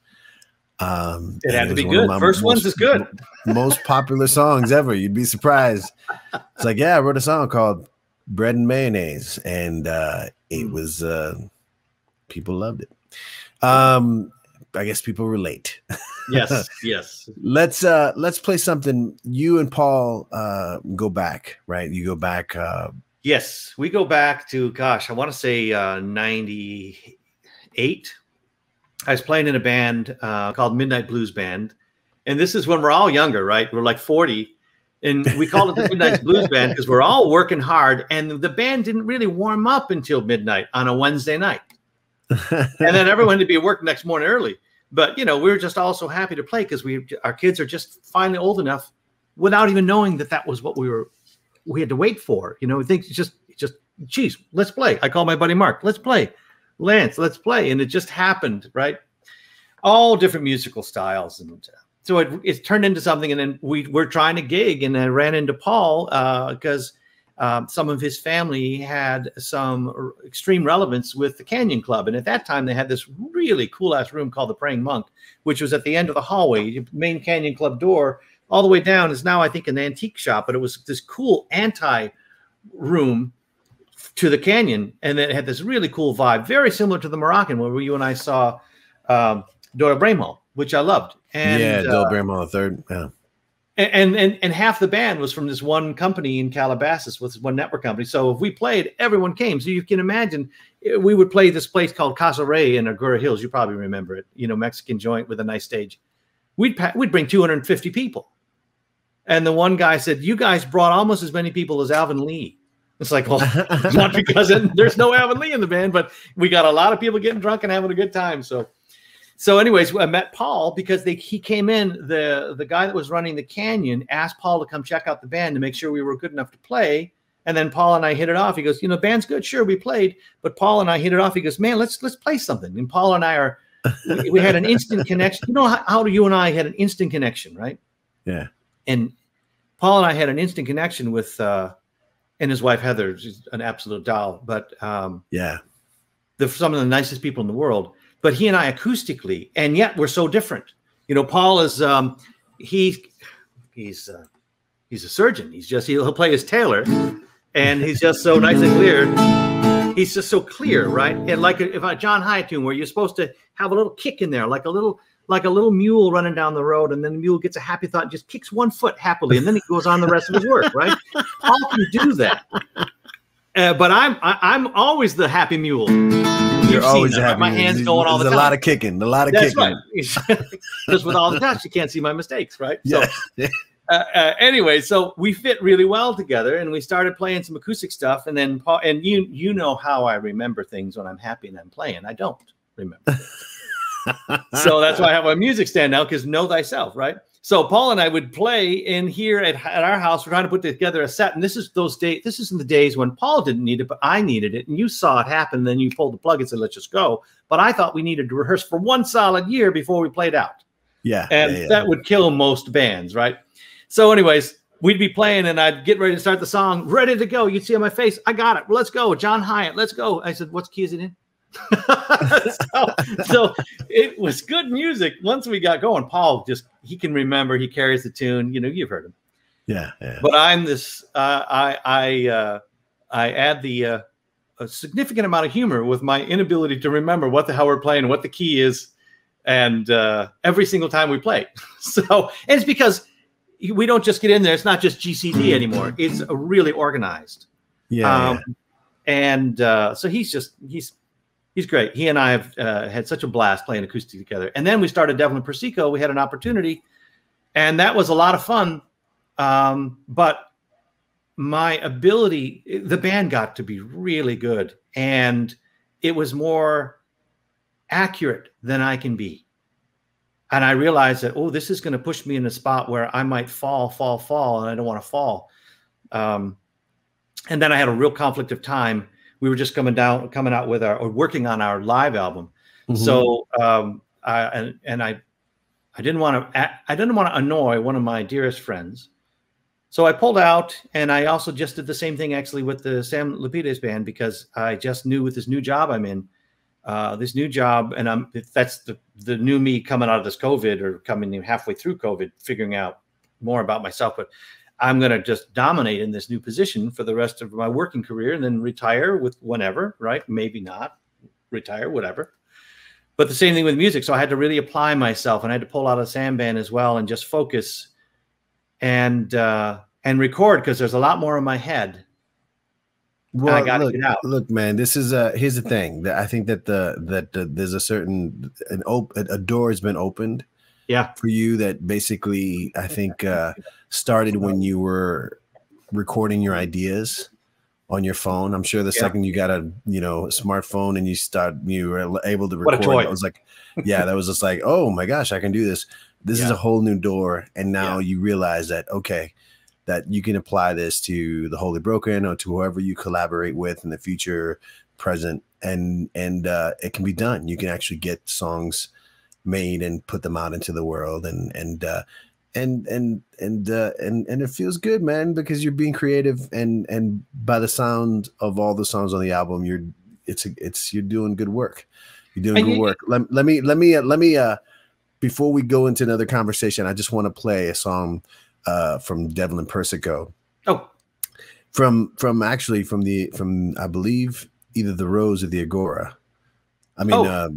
It had to be good. First one's is good. Most popular songs ever. You'd be surprised. It's like, yeah, I wrote a song called Bread and Mayonnaise, and it was people loved it. I guess people relate. Yes, yes. Let's play something. You and Paul go back, right? You go back. Yes, we go back to, gosh, I want to say 98. I was playing in a band called Midnight Blues Band, and this is when we're all younger, right? We're like 40. And we called it the Midnight Blues Band because we're all working hard, and the band didn't really warm up until midnight on a Wednesday night. And then everyone had to be at work next morning early. But, you know, we were just all so happy to play because our kids are just finally old enough without even knowing that was what we had to wait for. You know, we think just, geez, let's play. I call my buddy Mark, let's play. Lance, let's play. And it just happened, right? All different musical styles. And so it turned into something, and then we were trying to gig, and I ran into Paul because some of his family had some extreme relevance with the Canyon Club. And at that time, they had this really cool-ass room called the Praying Monk, which was at the end of the hallway. The main Canyon Club door all the way down is now, I think, an antique shop, but it was this cool anti-room to the Canyon, and it had this really cool vibe, very similar to the Moroccan, where you and I saw Dora Bramhall, which I loved. And, yeah, Dora Bramhall III. Yeah. And half the band was from this one company in Calabasas, with one network company. So if we played, everyone came. So you can imagine we would play this place called Casa Rey in Agoura Hills. You probably remember it. You know, Mexican joint with a nice stage. We'd bring 250 people. And the one guy said, "You guys brought almost as many people as Alvin Lee." It's like, well, not because there's no Alvin Lee in the band, but we got a lot of people getting drunk and having a good time. So anyways, I met Paul because he came in, the guy that was running the Canyon asked Paul to come check out the band to make sure we were good enough to play. And then Paul and I hit it off. He goes, you know, band's good. Sure, we played. But Paul and I hit it off. He goes, man, let's play something. And Paul and I we had an instant connection. You know how you and I had an instant connection, right? Yeah. And Paul and I had an instant connection with, and his wife, Heather, she's an absolute doll. But yeah, they're some of the nicest people in the world. But he and I acoustically, and yet we're so different. You know, Paul is he's a surgeon. He'll play his tailor, and he's just so nice and clear. He's just so clear, right? And like if a John Hyatt tune where you're supposed to have a little kick in there, like a little mule running down the road, and then the mule gets a happy thought, and just kicks one foot happily, and then he goes on the rest of his work, right? Paul can do that. But I'm always the happy mule. You're always that, happy. Right? My hands going all the time. There's a lot of kicking. That's right. Because with all the touch, you can't see my mistakes, right? So, anyway, so we fit really well together, and we started playing some acoustic stuff. And then Paul, and you know how I remember things when I'm happy and I'm playing. I don't remember. So that's why I have my music stand now, because know thyself, right? So Paul and I would play in here at our house. We're trying to put together a set, and this is those days. This is in the days when Paul didn't need it, but I needed it, and you saw it happen. Then you pulled the plug and said, "Let's just go." But I thought we needed to rehearse for 1 solid year before we played out. Yeah, and that would kill most bands, right? So, anyways, we'd be playing, and I'd get ready to start the song, ready to go. You'd see on my face, "I got it. Well, let's go, John Hyatt. Let's go." I said, "What key is it in?" so it was good music. Once we got going, Paul he can remember, he carries the tune, you know, you've heard him. Yeah. But I'm this I add a significant amount of humor with my inability to remember what the hell we're playing, what the key is, and every single time we play. So, and it's because we don't just get in there, it's not just GCD anymore, it's really organized. So he's great. He and I have had such a blast playing acoustic together. And then we started Devlin Persico. We had an opportunity, and that was a lot of fun. But my ability, the band got to be really good. And it was more accurate than I can be. And I realized that, oh, this is going to push me in a spot where I might fall, and I don't want to fall. And then I had a real conflict of time. We were just coming out with working on our live album. Mm-hmm. So I didn't want to annoy one of my dearest friends. So I pulled out, and I also just did the same thing actually with the Sam Lapides band, because I just knew with this new job I'm in, and that's the new me coming out of this COVID, or coming halfway through COVID, figuring out more about myself. But I'm going to just dominate in this new position for the rest of my working career, and then retire with whenever, right? Maybe not retire, whatever. But the same thing with music. So I had to really apply myself, and I had to pull out a Sam band as well and just focus and record, because there's a lot more in my head. Well, I gotta get out. Look, man, this is here's the thing. I think that there's a certain a door has been opened, yeah, for you, that basically I think started when you were recording your ideas on your phone. I'm sure the second you got a smartphone and you were able to record, it was like, yeah, that was just like, oh my gosh, I can do this. This is a whole new door, and now you realize that that you can apply this to the Holy Broken or to whoever you collaborate with in the future, present, and it can be done. You can actually get songs made and put them out into the world, and it feels good, man, because you're being creative, and by the sound of all the songs on the album, you're doing good work. You're doing good work. Let me before we go into another conversation, I just want to play a song from Devlin Persico. Oh, from I believe either the Rose or the Agora. I mean, I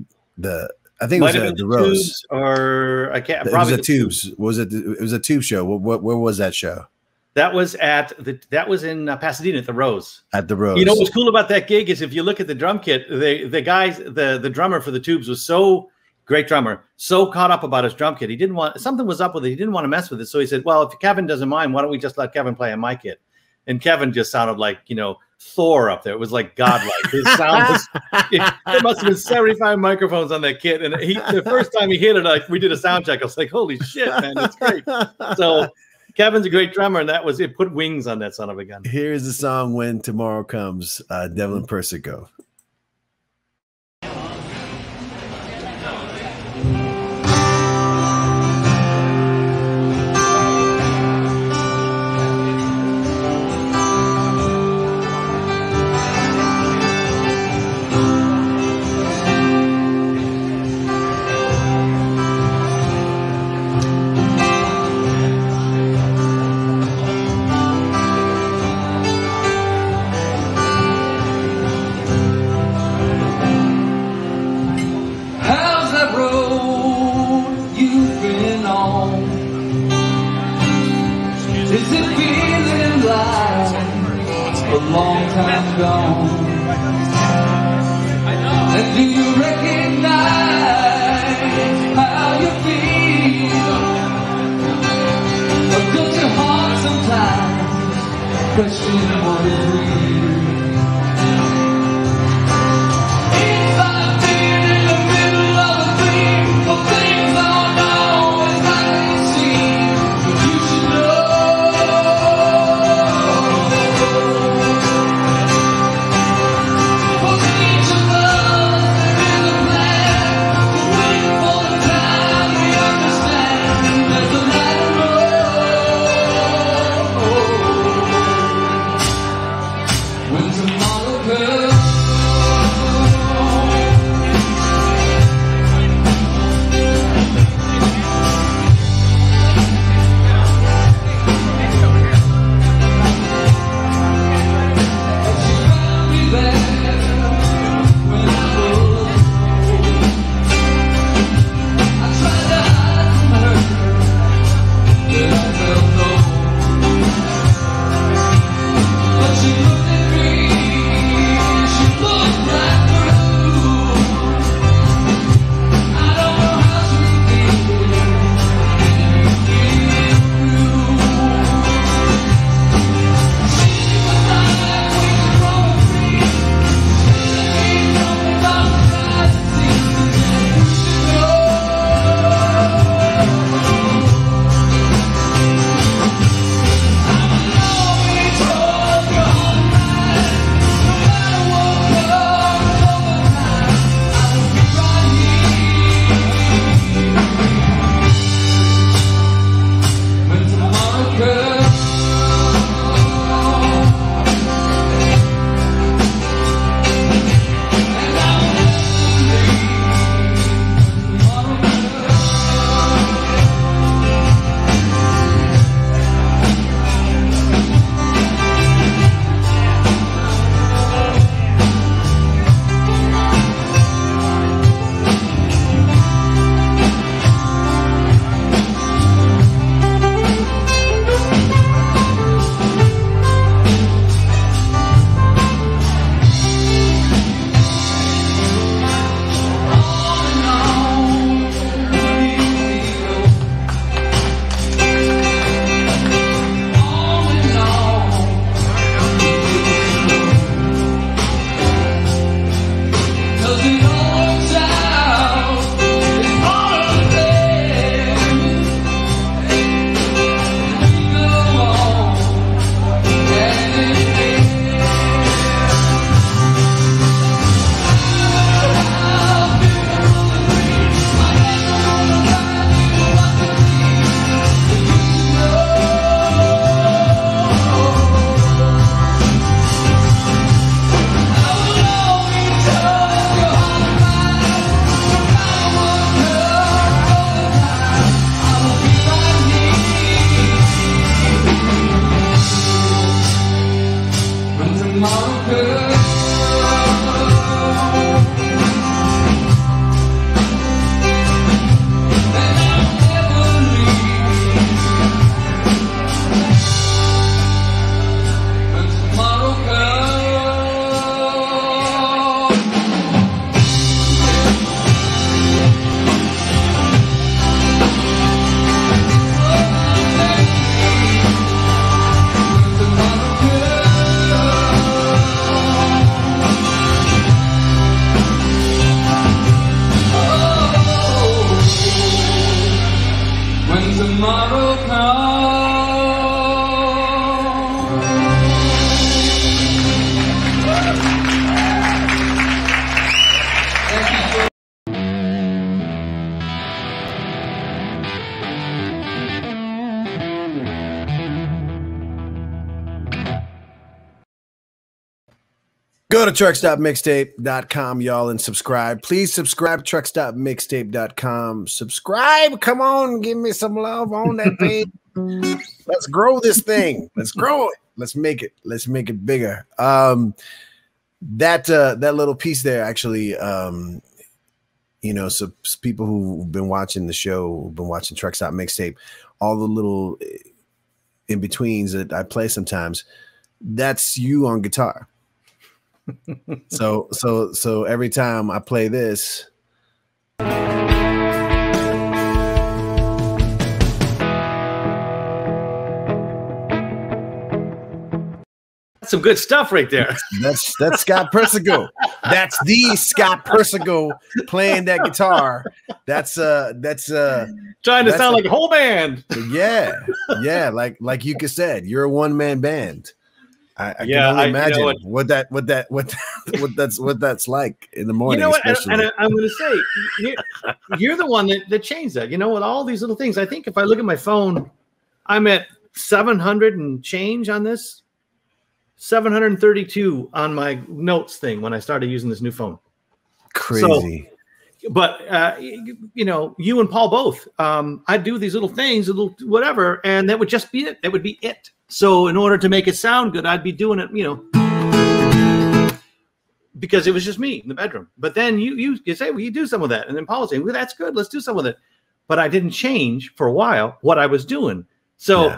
think it was the Rose, or I can't. It was a Tubes. Was it? It was a Tube show. Where was that show? That was that was in Pasadena at the Rose. At the Rose. You know what's cool about that gig is if you look at the drum kit, the drummer for the Tubes was great drummer, so caught up about his drum kit. He didn't want, something was up with it. He didn't want to mess with it. So he said, well, if Kevin doesn't mind, why don't we just let Kevin play on my kit? And Kevin just sounded like, Thor up there. It was like godlike. His sound was, there must have been 75 microphones on that kit. And the first time he hit it, we did a sound check. I was like, holy shit, man, that's great. So Kevin's a great drummer, and it put wings on that son of a gun. Here's the song When Tomorrow Comes, Devlin Persico. Go to truckstopmixtape.com, y'all, and subscribe. Please subscribe to truckstopmixtape.com. Subscribe. Come on, give me some love on that page. Let's grow this thing. Let's grow it. Let's make it bigger. That little piece there, actually, you know, so people who've been watching the show, who've been watching Truck Stop Mixtape, all the little in betweens that I play sometimes, that's you on guitar. So every time I play this, that's some good stuff right there. That's Scott Persico. That's the Scott Persico playing that guitar. That's trying to sound like a whole band. Yeah, like you said, you're a one-man band. I can only imagine you know what that's like in the morning. You know what? And I'm going to say, you're the one that changed that. You know, with all these little things. I think if I look at my phone, I'm at 700 and change on this. 732 on my notes thing when I started using this new phone. Crazy. So, but you know, you and Paul both. I do these little things, a little whatever, and that would just be it. That would be it. So in order to make it sound good, I'd be doing it, you know, because it was just me in the bedroom. But then you say, well, you do some of that. And then Paul would say, well, that's good. Let's do some of it. But I didn't change for a while what I was doing. So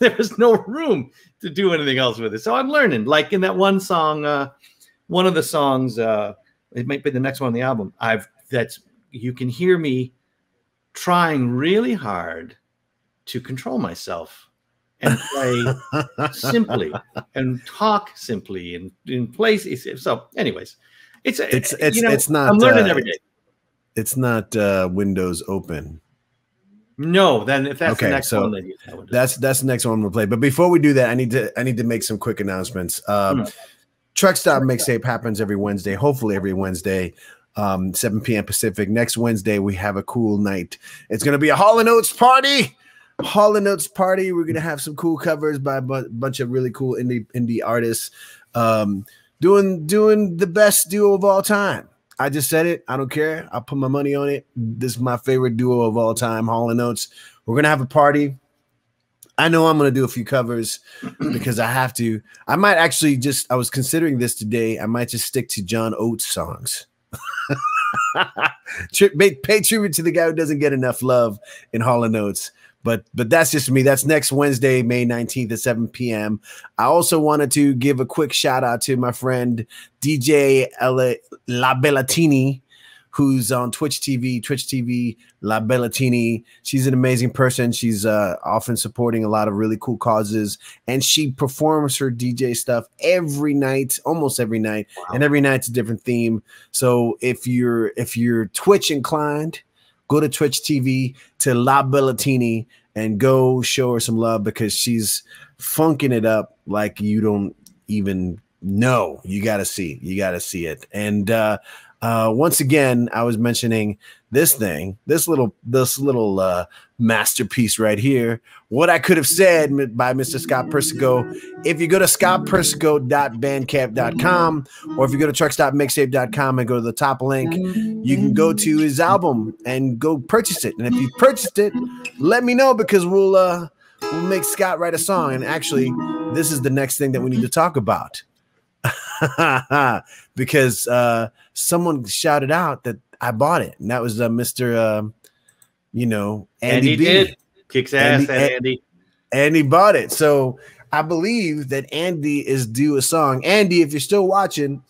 there was no room to do anything else with it. So I'm learning. Like in that one song, one of the songs, it might be the next one on the album. You can hear me trying really hard to control myself and play simply and talk simply and in place. So anyways, it's you know, it's not, I'm learning every day. It's not Windows Open. No, then if that's the next one, then that's the next one we'll play. But before we do that, I need to make some quick announcements. Truck Stop Mixtape happens every Wednesday, hopefully every Wednesday, 7 p.m. Pacific. Next Wednesday we have a cool night. It's gonna be a Hall & Oates party. Hall & Oates party. We're gonna have some cool covers by a bunch of really cool indie artists, doing the best duo of all time. I just said it. I don't care. I'll put my money on it. This is my favorite duo of all time, Hall & Oates. We're gonna have a party. I know I'm gonna do a few covers because I have to. I might actually I was considering this today. I might just stick to John Oates songs. Pay tribute to the guy who doesn't get enough love in Hall & Oates. But that's just me. That's next Wednesday, May 19th at 7 p.m. I also wanted to give a quick shout out to my friend DJ La Bellatini, who's on Twitch TV, La Bellatini. She's an amazing person. She's often supporting a lot of really cool causes, and she performs her DJ stuff every night, almost every night. Wow. And every night's a different theme. So if you're Twitch inclined, go to Twitch TV to La Bellatini and go show her some love because she's funking it up like you don't even know. You got to see it. And once again, I was mentioning this little masterpiece right here. What I could have said by Mr. Scott Persico. If you go to scottpersico.bandcamp.com or if you go to truckstopmixtape.com and go to the top link, you can go to his album and go purchase it. And if you purchased it, let me know because we'll make Scott write a song. And actually, this is the next thing that we need to talk about. Because someone shouted out that I bought it, and that was Mr. Andy B. did. Kicks ass, Andy. Andy bought it. So I believe that Andy is due a song. Andy, if you're still watching,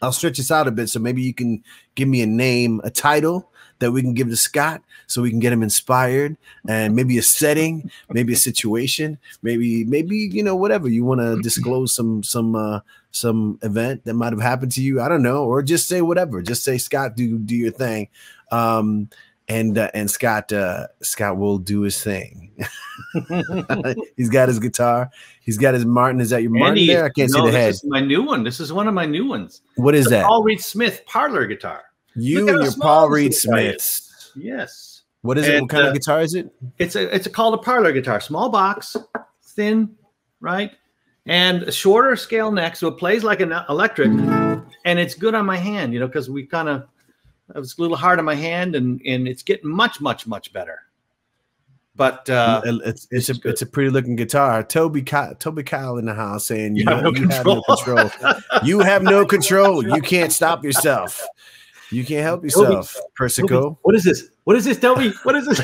I'll stretch this out a bit. So maybe you can give me a name, a title that we can give to Scott so we can get him inspired, and maybe a setting, maybe a situation, maybe, whatever you want to disclose, some event that might have happened to you. I don't know, or just say whatever. Just say, Scott, do your thing. And Scott will do his thing. He's got his guitar. He's got his Martin. Is that your Martin there? I can't see the head. This is my new one. This is one of my new ones. What is that? Paul Reed Smith parlor guitar. You and your Paul Reed Smiths. Yes. What is it? What kind of guitar is it? It's called a parlor guitar. Small box, thin, right? And a shorter scale neck, so it plays like an electric, and it's good on my hand, because we kind of, it was a little hard on my hand, and it's getting much better. But it's a pretty looking guitar. Toby Kyle in the house saying you have no control. You have no control. You can't stop yourself. You can't help yourself, Toby, Persico. Toby, what is this? What is this, Toby? What is this?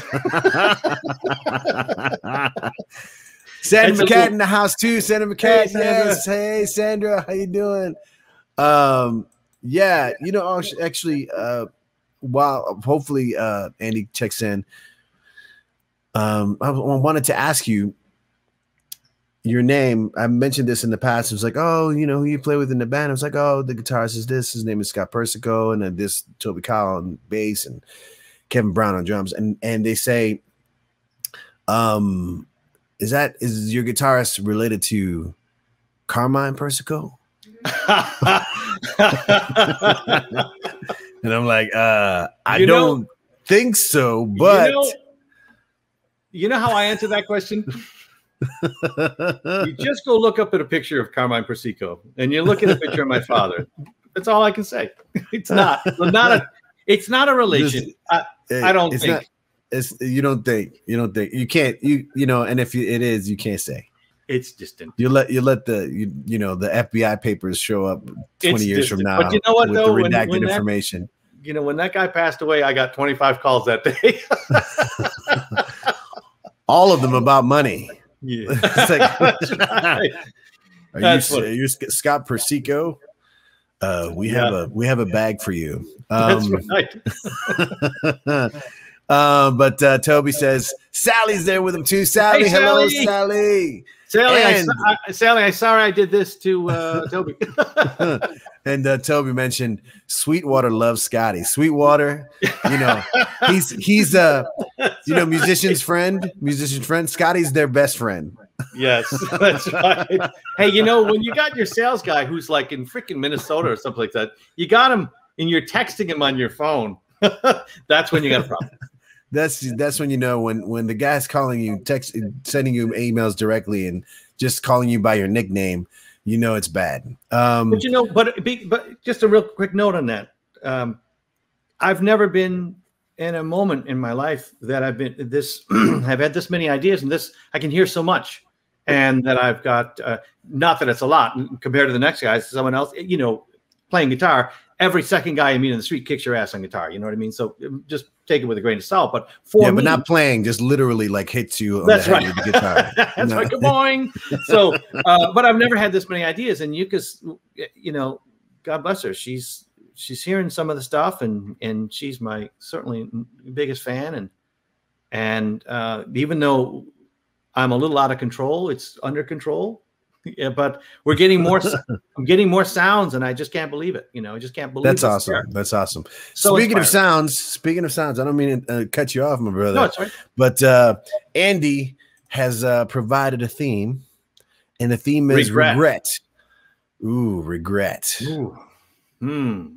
Sandra McCann in the house too. Sandra McCann. Yes. Hey, Sandra, how you doing? Yeah, actually, while hopefully Andy checks in, I wanted to ask you your name. I mentioned this in the past. It was like, oh, who you play with in the band. I was like, oh, the guitarist is this. His name is Scott Persico, and then this Toby Kyle on bass and Kevin Brown on drums. And they say, is your guitarist related to Carmine Persico? And I'm like, I don't think so, but you know how I answer that question? You just go look up at a picture of Carmine Persico, and you look at a picture of my father. That's all I can say. It's not a relation. I don't think. You don't think. You can't. And if it is, you can't say. It's distant. You let the the FBI papers show up 20 years from now. But you know what, with though, the redacted information. When that guy passed away, I got 25 calls that day. All of them about money. Yeah. It's like, That's are you Scott Persico? We have a bag for you. That's right. But Toby says Sally's there with him too. Sally, hey, hello, Sally. Sally. Sally, I'm sorry I did this to Toby. And Toby mentioned Sweetwater loves Scotty. Sweetwater, he's musician's friend. Scotty's their best friend. Yes, that's right. Hey, when you got your sales guy who's like in freaking Minnesota or something like that, you got him and you're texting him on your phone. That's when you got a problem. That's when when the guy's calling you, sending you emails directly and just calling you by your nickname, it's bad. But just a real quick note on that. I've never been in a moment in my life that I've been I've had this many ideas, and I can hear so much, and that I've got not that it's a lot compared to the next guy, someone else, playing guitar. Every second guy you meet in the street kicks your ass on guitar. You know what I mean? So just take it with a grain of salt. But but not playing, just literally like hits you on the head with the guitar. That's right. Good morning. So, but I've never had this many ideas. And Yuka's, God bless her. She's hearing some of the stuff, and she's my certainly biggest fan. And even though I'm a little out of control, it's under control. Yeah, but we're getting more. I'm getting more sounds, and I just can't believe it. I just can't believe. That's awesome. There. That's awesome. So speaking of sounds, I don't mean to cut you off, my brother. No, it's right. But Andy has provided a theme, and the theme is regret. Ooh, regret. Ooh.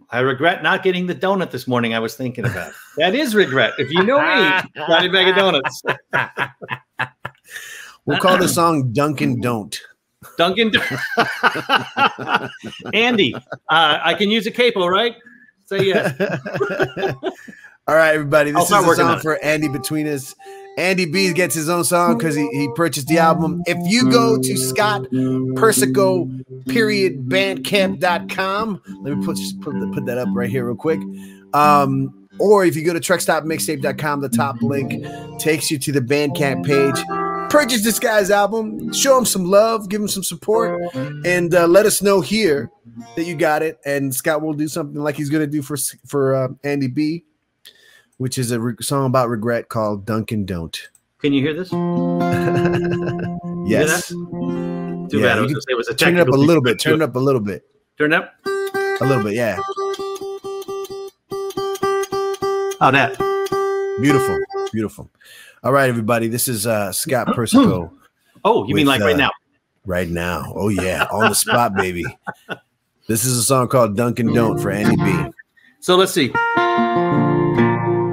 I regret not getting the donut this morning. I was thinking about that is regret. If you know me, got a bag of donuts. We'll call the song "Dunkin' Don't." Duncan. Andy, I can use a capo, right? Say yes. All right, everybody. This is a song for Andy Between Us. Andy B gets his own song because he purchased the album. If you go to Scott Persico truckstopmixtape.bandcamp.com. Let me put that up right here real quick. Or if you go to truckstopmixtape.com, the top link takes you to the Bandcamp page. Purchase this guy's album, show him some love, give him some support, and let us know here that you got it. And Scott will do something like he's going to do for Andy B, which is a song about regret called Dunkin' Don't. Can you hear this? Yes. Too bad. It was a turn it up a little bit. Turn it up a little bit. Turn it up? A little bit, yeah. Oh, that. Beautiful. Beautiful. All right, everybody. This is Scott Persico. Oh, you mean like right now? Right now. Oh, yeah. On the spot, baby. This is a song called Dunkin' Don't for Andy B. So let's see.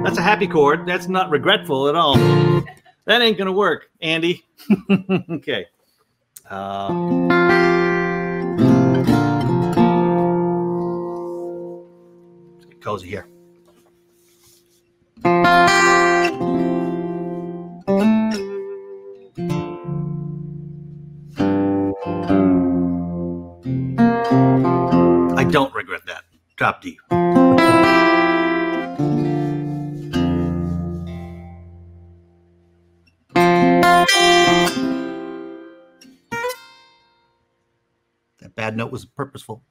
That's a happy chord. That's not regretful at all. That ain't going to work, Andy. Okay. Let's get cozy here. I don't regret that. Drop D. That bad note was purposeful.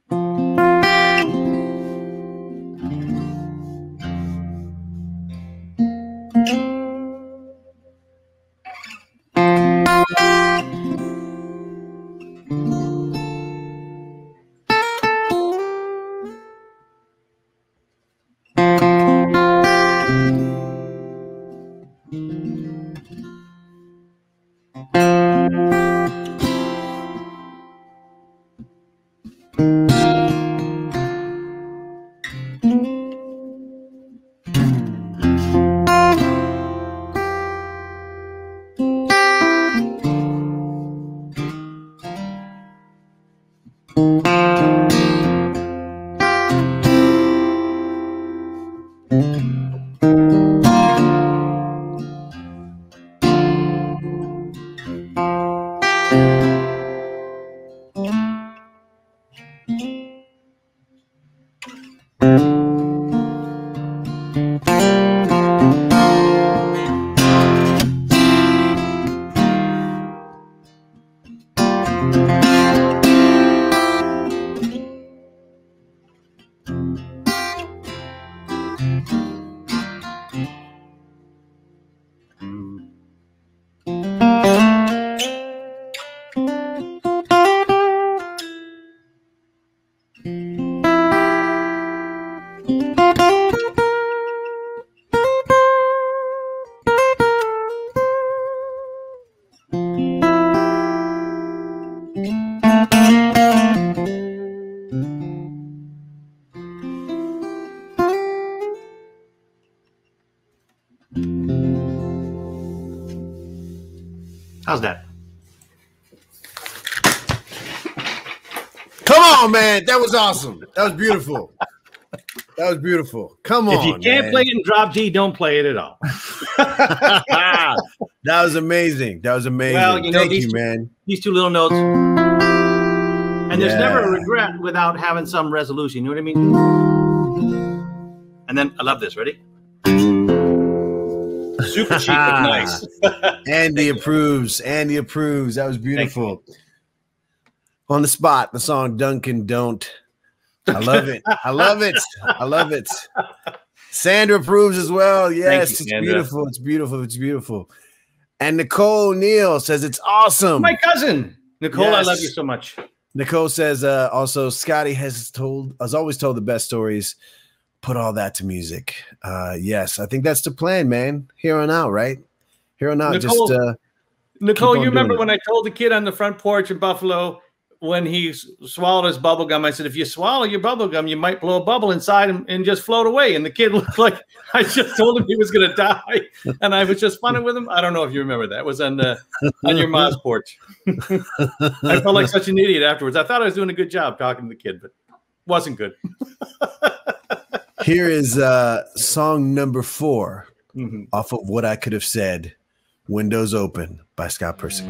How's that? Come on, man. That was awesome. That was beautiful. That was beautiful. Come on. If you can't play it in drop D, don't play it at all. That was amazing. That was amazing. Well, you know, Thank you, man. These two little notes. And there's never a regret without having some resolution. You know what I mean? And then I love this. Ready? Super cheap but nice. Andy approves. Andy approves. That was beautiful. On the spot, the song Dunkin' Don't. I love it. I love it. I love it. Sandra approves as well. Yes, it's beautiful. It's beautiful. It's beautiful. And Nicole Neal says it's awesome. My cousin. Nicole, yes. I love you so much. Nicole says also Scotty has always told the best stories. Put all that to music. Yes, I think that's the plan, man. Here on out, right? Here on out. Nicole, you remember when I told the kid on the front porch in Buffalo when he swallowed his bubble gum, I said, if you swallow your bubble gum, you might blow a bubble inside him and just float away. And the kid looked like I just told him he was going to die. And I was just funning with him. I don't know if you remember that. It was on your mom's porch. I felt like such an idiot afterwards. I thought I was doing a good job talking to the kid, but wasn't good. Here is song number 4 off of What I Could Have Said, Windows Open by Scott Persico.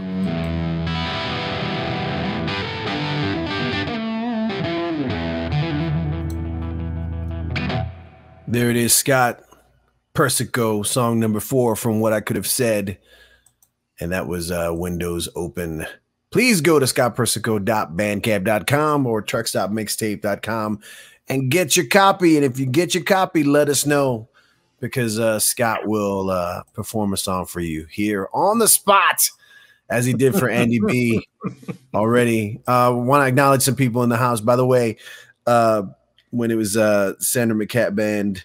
There it is, Scott. Persico, song number 4 from What I Could Have Said. And that was Windows Open. Please go to scottpersico.bandcamp.com or truckstopmixtape.com and get your copy. And if you get your copy, let us know, because Scott will perform a song for you here on the spot, as he did for Andy B already. Want to acknowledge some people in the house. By the way, when it was Sandra McCat Band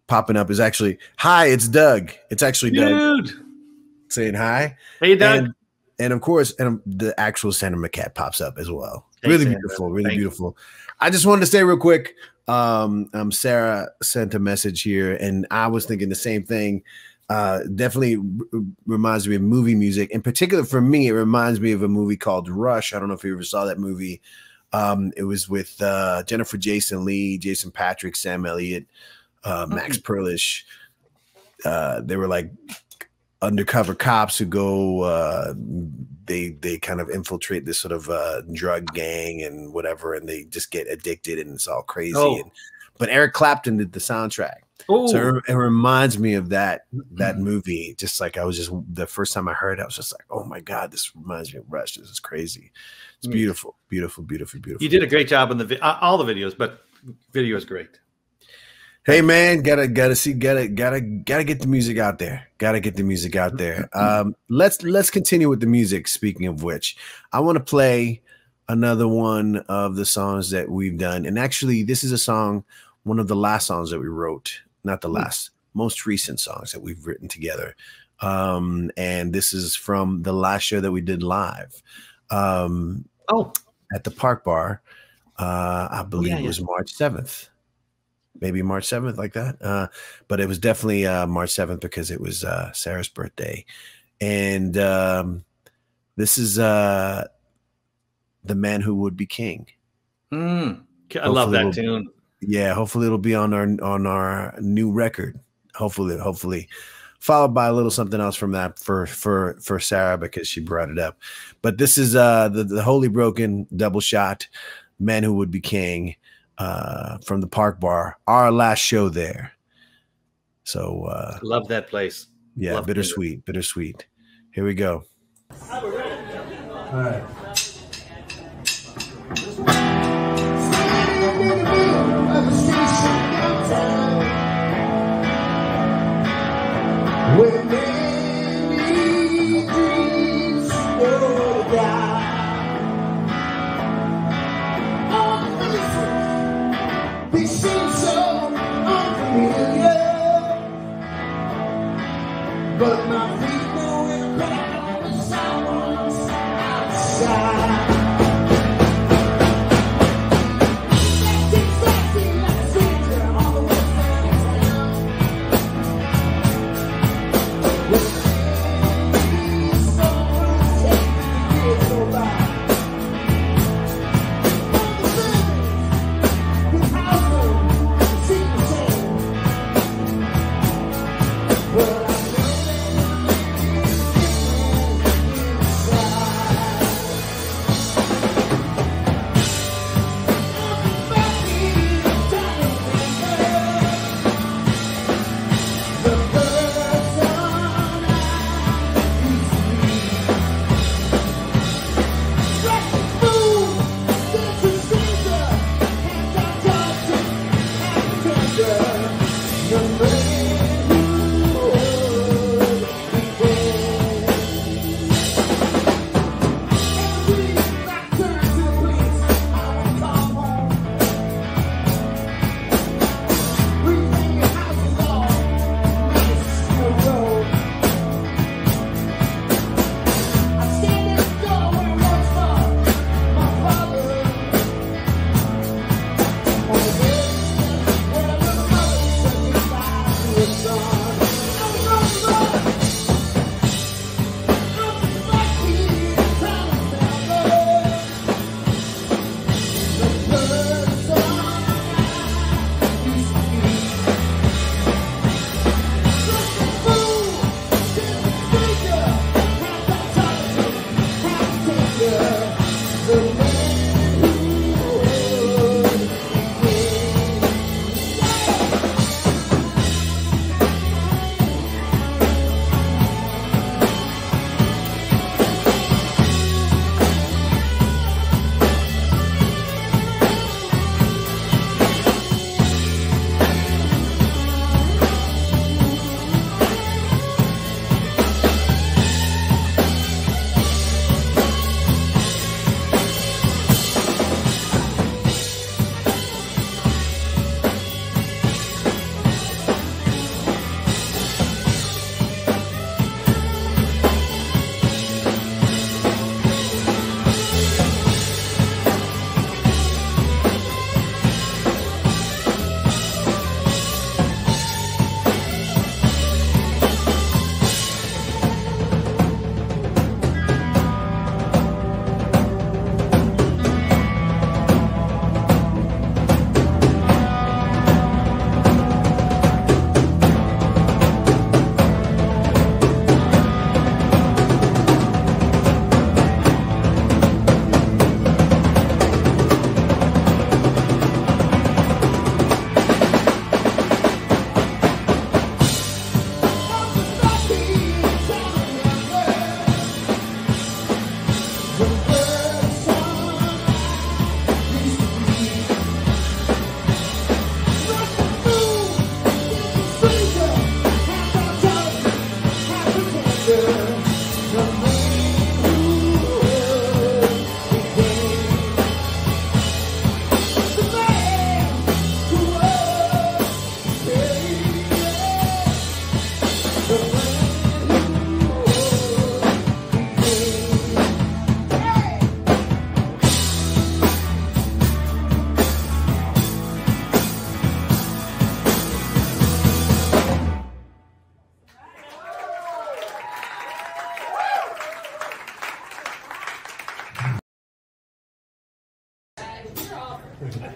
popping up, is actually, hi, it's Doug. It's actually Doug saying hi. Hey, Doug. And of course, the actual Sandra McCat pops up as well. Thanks, really Sandra. beautiful, really beautiful. I just wanted to say real quick, Sarah sent a message here, and I was thinking the same thing. Definitely reminds me of movie music. In particular, for me, it reminds me of a movie called Rush. I don't know if you ever saw that movie. It was with Jennifer Jason Leigh, Jason Patrick, Sam Elliott, Max Perlish. They were like undercover cops who go, they kind of infiltrate this sort of drug gang and whatever, and they just get addicted, and it's all crazy. But Eric Clapton did the soundtrack. So it reminds me of that movie. Just like the first time I heard it, I was just like, oh my God, this reminds me of Rush. This is crazy. It's beautiful, beautiful, beautiful, beautiful. You did a great job on all the videos, but video is great. Hey man, gotta get the music out there. Gotta get the music out there. Let's continue with the music. Speaking of which, I want to play another one of the songs that we've done. And actually, this is a song, one of the last songs that we wrote. Not the last, most recent songs that we've written together. And this is from the last show that we did live. At the Park Bar. I believe it was March 7th. Maybe March 7th, like that. But it was definitely March 7th because it was Sarah's birthday. And this is The Man Who Would Be King. I love that tune. Yeah, hopefully it'll be on our new record. Hopefully. Followed by a little something else from that for Sarah, because she brought it up. But this is the Holy Broken double shot, Man Who Would Be King. From the Park Bar, our last show there. So love that place. Yeah, love bittersweet. Here we go. All right. When many dreams go down, they seem so unfamiliar, but my feet going back on the sidewalks outside.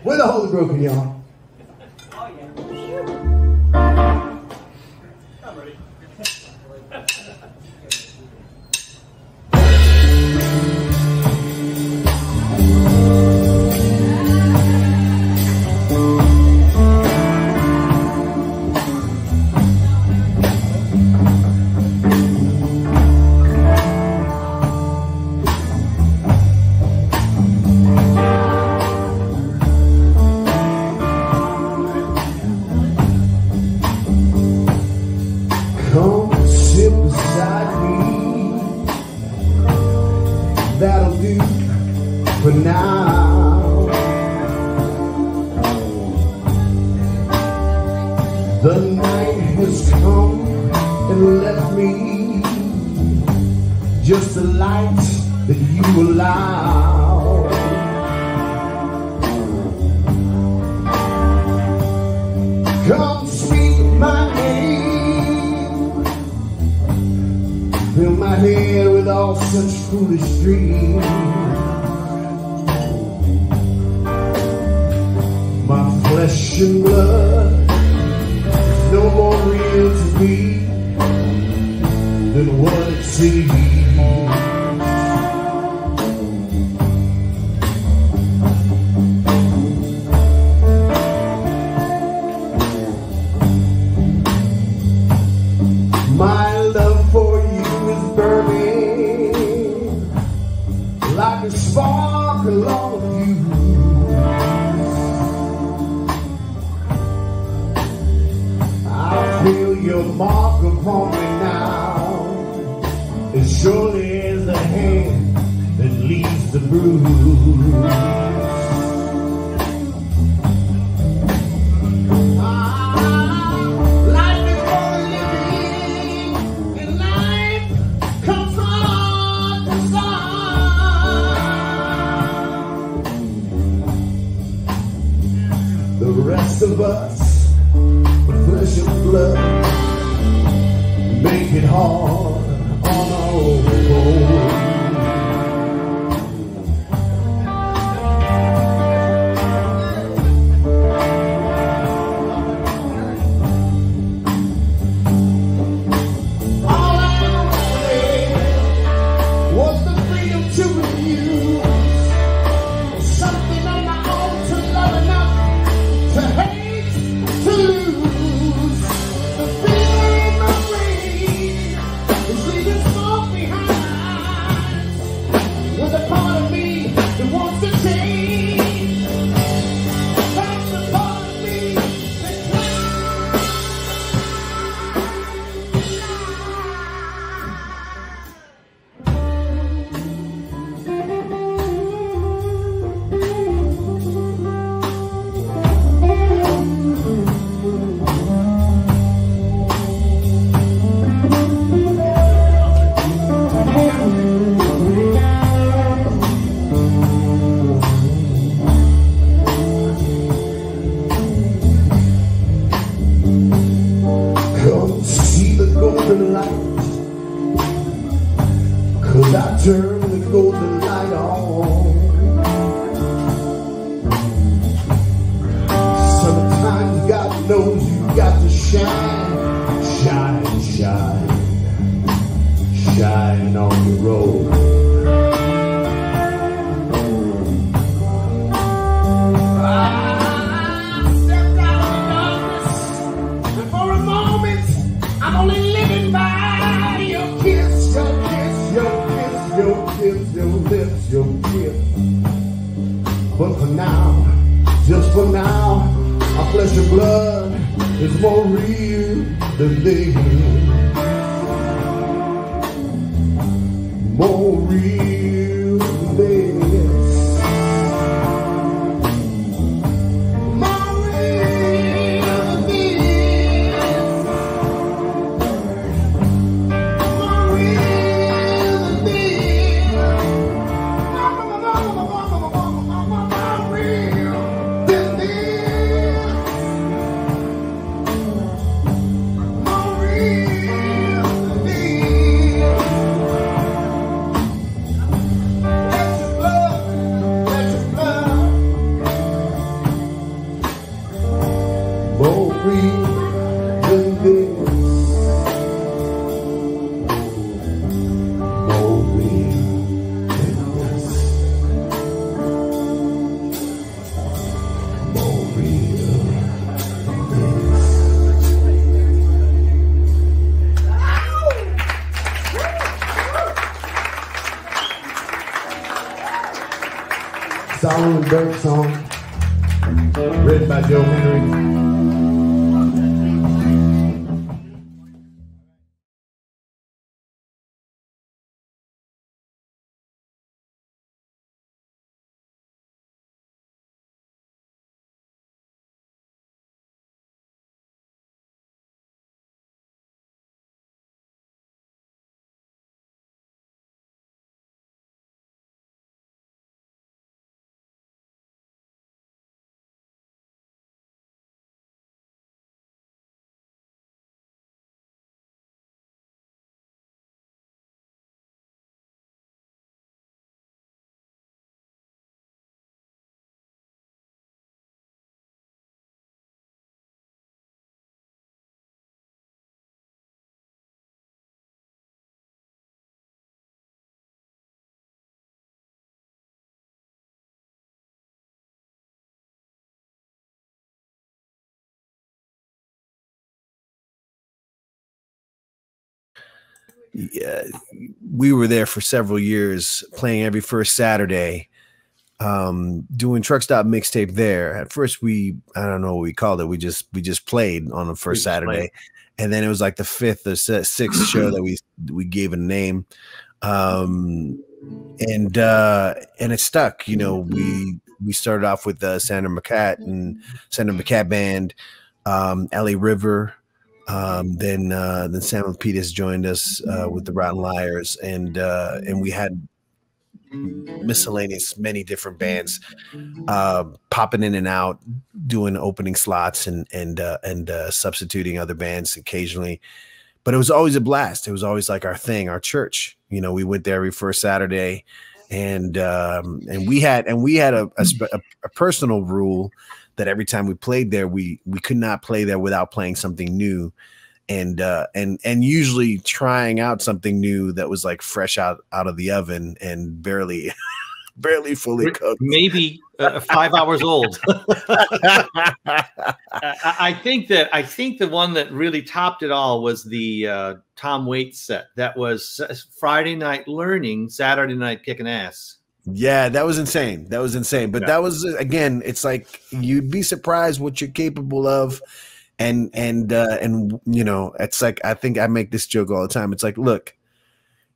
With a Holy Broken, y'all. That'll do for now. The night has come and left me just the light that you allow. Come speak my name, fill my head with all such foolish dreams. My flesh and blood is no more real to me than what it seems. My love for you is burning like a spark along with you. I feel your mark upon me now, as surely as the hand that leaves the bruise. The rest of us, flesh and blood, make it hard on our own. All I wanted was the freedom to refuse, something on my own to love enough to hate, to lose. The fear in my brain is leaving smoke behind, with a part of me that wants to change. That's the part of me that come see the golden light, 'cause I turn the golden light on. Sometimes God knows you got to shine, shine, shine, shine on the road. I stepped out of the darkness, and for a moment, I'm only living by your kiss, your kiss, your kiss, your kiss, your lips, your kiss. But for now, just for now, our flesh and blood is more real than this. More real than this. More real than this. More real than this. More real than this. More real than this. Bird song, written by Joe Henry. Yeah, we were there for several years, playing every first Saturday, doing Truck Stop Mixtape there. At first, I don't know what we called it. We just played on the first Saturday, and then it was like the fifth or sixth show that we gave a name, and it stuck. You know, we started off with Sandra McCat and Sandra McCat Band, Ellie River. Then Sam Lapides joined us with the Rotten Liars, and we had miscellaneous, many different bands popping in and out, doing opening slots and substituting other bands occasionally. But it was always a blast. It was always like our thing, our church. You know, we went there every first Saturday, and we had a personal rule that every time we played there, we could not play there without playing something new, and usually trying out something new that was like fresh out of the oven and barely fully cooked. Maybe 5 hours old. I think the one that really topped it all was the Tom Waits set. That was Friday night learning, Saturday night kicking ass. Yeah, that was insane. That was insane. But that was, again, it's like you'd be surprised what you're capable of. And you know, it's like, I think I make this joke all the time. It's like, look,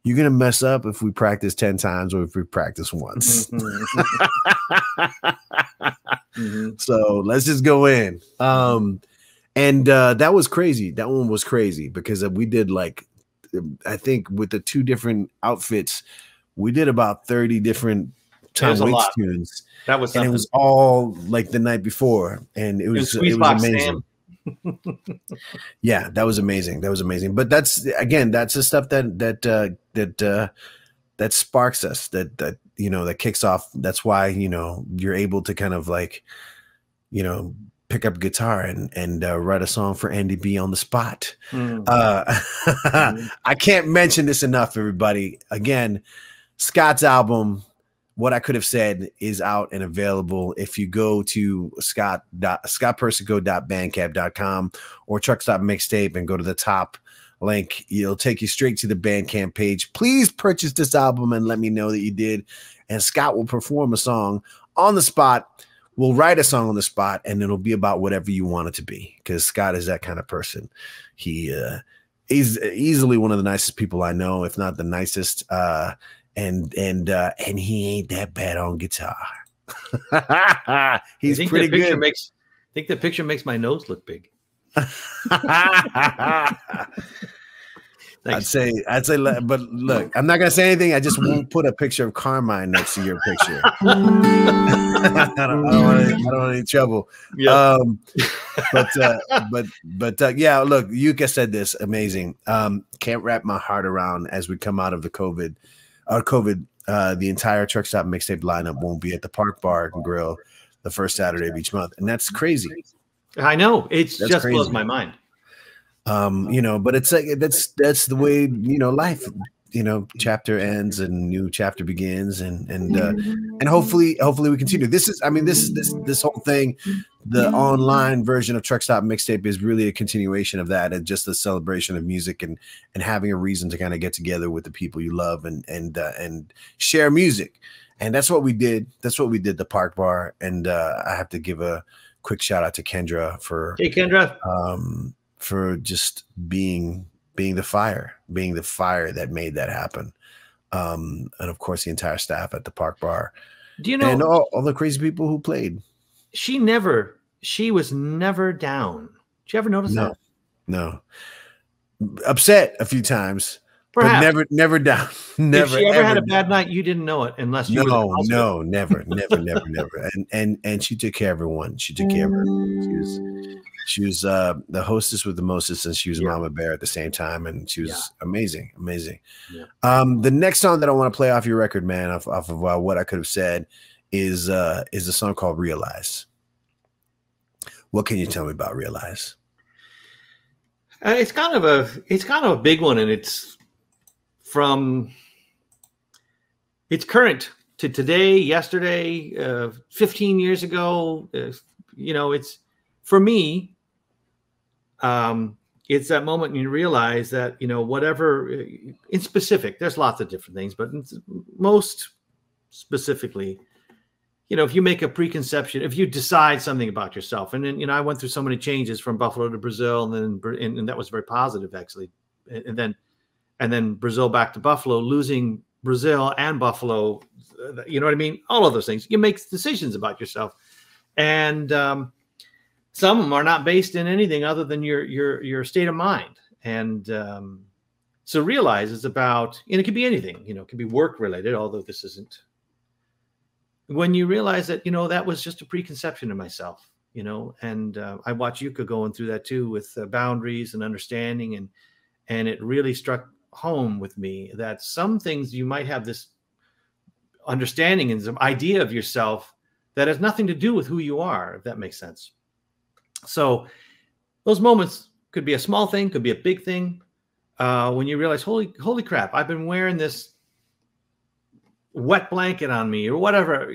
you're going to mess up if we practice 10 times or if we practice once. So let's just go in. That was crazy. That one was crazy because we did, like, I think with the two different outfits, we did about 30 different Tom Waits tunes. That was something. And it was all like the night before, and it was amazing. Yeah, that was amazing. That was amazing. But that's the stuff that sparks us. That you know, that kicks off. That's why, you know, you're able to kind of, like, you know, pick up guitar and write a song for Andy B on the spot. I can't mention this enough, everybody. Again, Scott's album, What I Could Have Said, is out and available. If you go to scottpersico.bandcamp.com or Truck Stop Mixtape and go to the top link, it'll take you straight to the Bandcamp page. Please purchase this album and let me know that you did. And Scott will perform a song on the spot. We'll write a song on the spot, and it'll be about whatever you want it to be, because Scott is that kind of person. He's easily one of the nicest people I know, if not the nicest. And he ain't that bad on guitar. He's pretty good. I think the picture makes my nose look big. I'd say, but look, I'm not gonna say anything. I just won't put a picture of Carmine next to your picture. I don't want any trouble. Yeah. But yeah, look, Yuka said this amazing. Can't wrap my heart around, as we come out of the COVID. The entire Truck Stop Mixtape lineup won't be at the Park Bar and Grill the first Saturday of each month, and that's crazy. I know, that's just crazy. Blows my mind. You know, but it's like that's the way, you know, life. You know, chapter ends and new chapter begins, and hopefully we continue. This whole thing, the online version of Truck Stop Mixtape, is really a continuation of that, and just a celebration of music and having a reason to kind of get together with the people you love and share music. And that's what we did. That's what we did, the Park Bar. And I have to give a quick shout out to Kendra for just being the fire that made that happen. And of course the entire staff at the Park Bar. Do you know, and all the crazy people who played. She was never down. Did you ever notice that? No. Upset a few times. Perhaps. But never down. Never. If she ever had a bad night, you didn't know it unless you were never. And she took care of everyone. She took care of her. She was the hostess with the mostest, and she was Mama Bear at the same time, and she was amazing. Yeah. The next song that I want to play off your record, man, off of What I Could Have Said, is a song called Realize. What can you tell me about Realize? It's kind of a big one, and it's current to today, yesterday, 15 years ago. It's for me. It's that moment when you realize that, whatever in specific, there's lots of different things, but most specifically, if you make a preconception, if you decide something about yourself, and then, I went through so many changes from Buffalo to Brazil, and that was very positive, actually. And then Brazil back to Buffalo, losing Brazil and Buffalo, you know what I mean? All of those things. You make decisions about yourself. And some of them are not based in anything other than your state of mind. And so Realize is about, and it could be anything, it could be work related, although this isn't. When you realize that, that was just a preconception of myself, and I watch Yuka going through that too, with boundaries and understanding. And it really struck home with me that some things you might have this understanding and some idea of yourself that has nothing to do with who you are, if that makes sense. So those moments could be a small thing, could be a big thing. When you realize, holy crap, I've been wearing this wet blanket on me or whatever,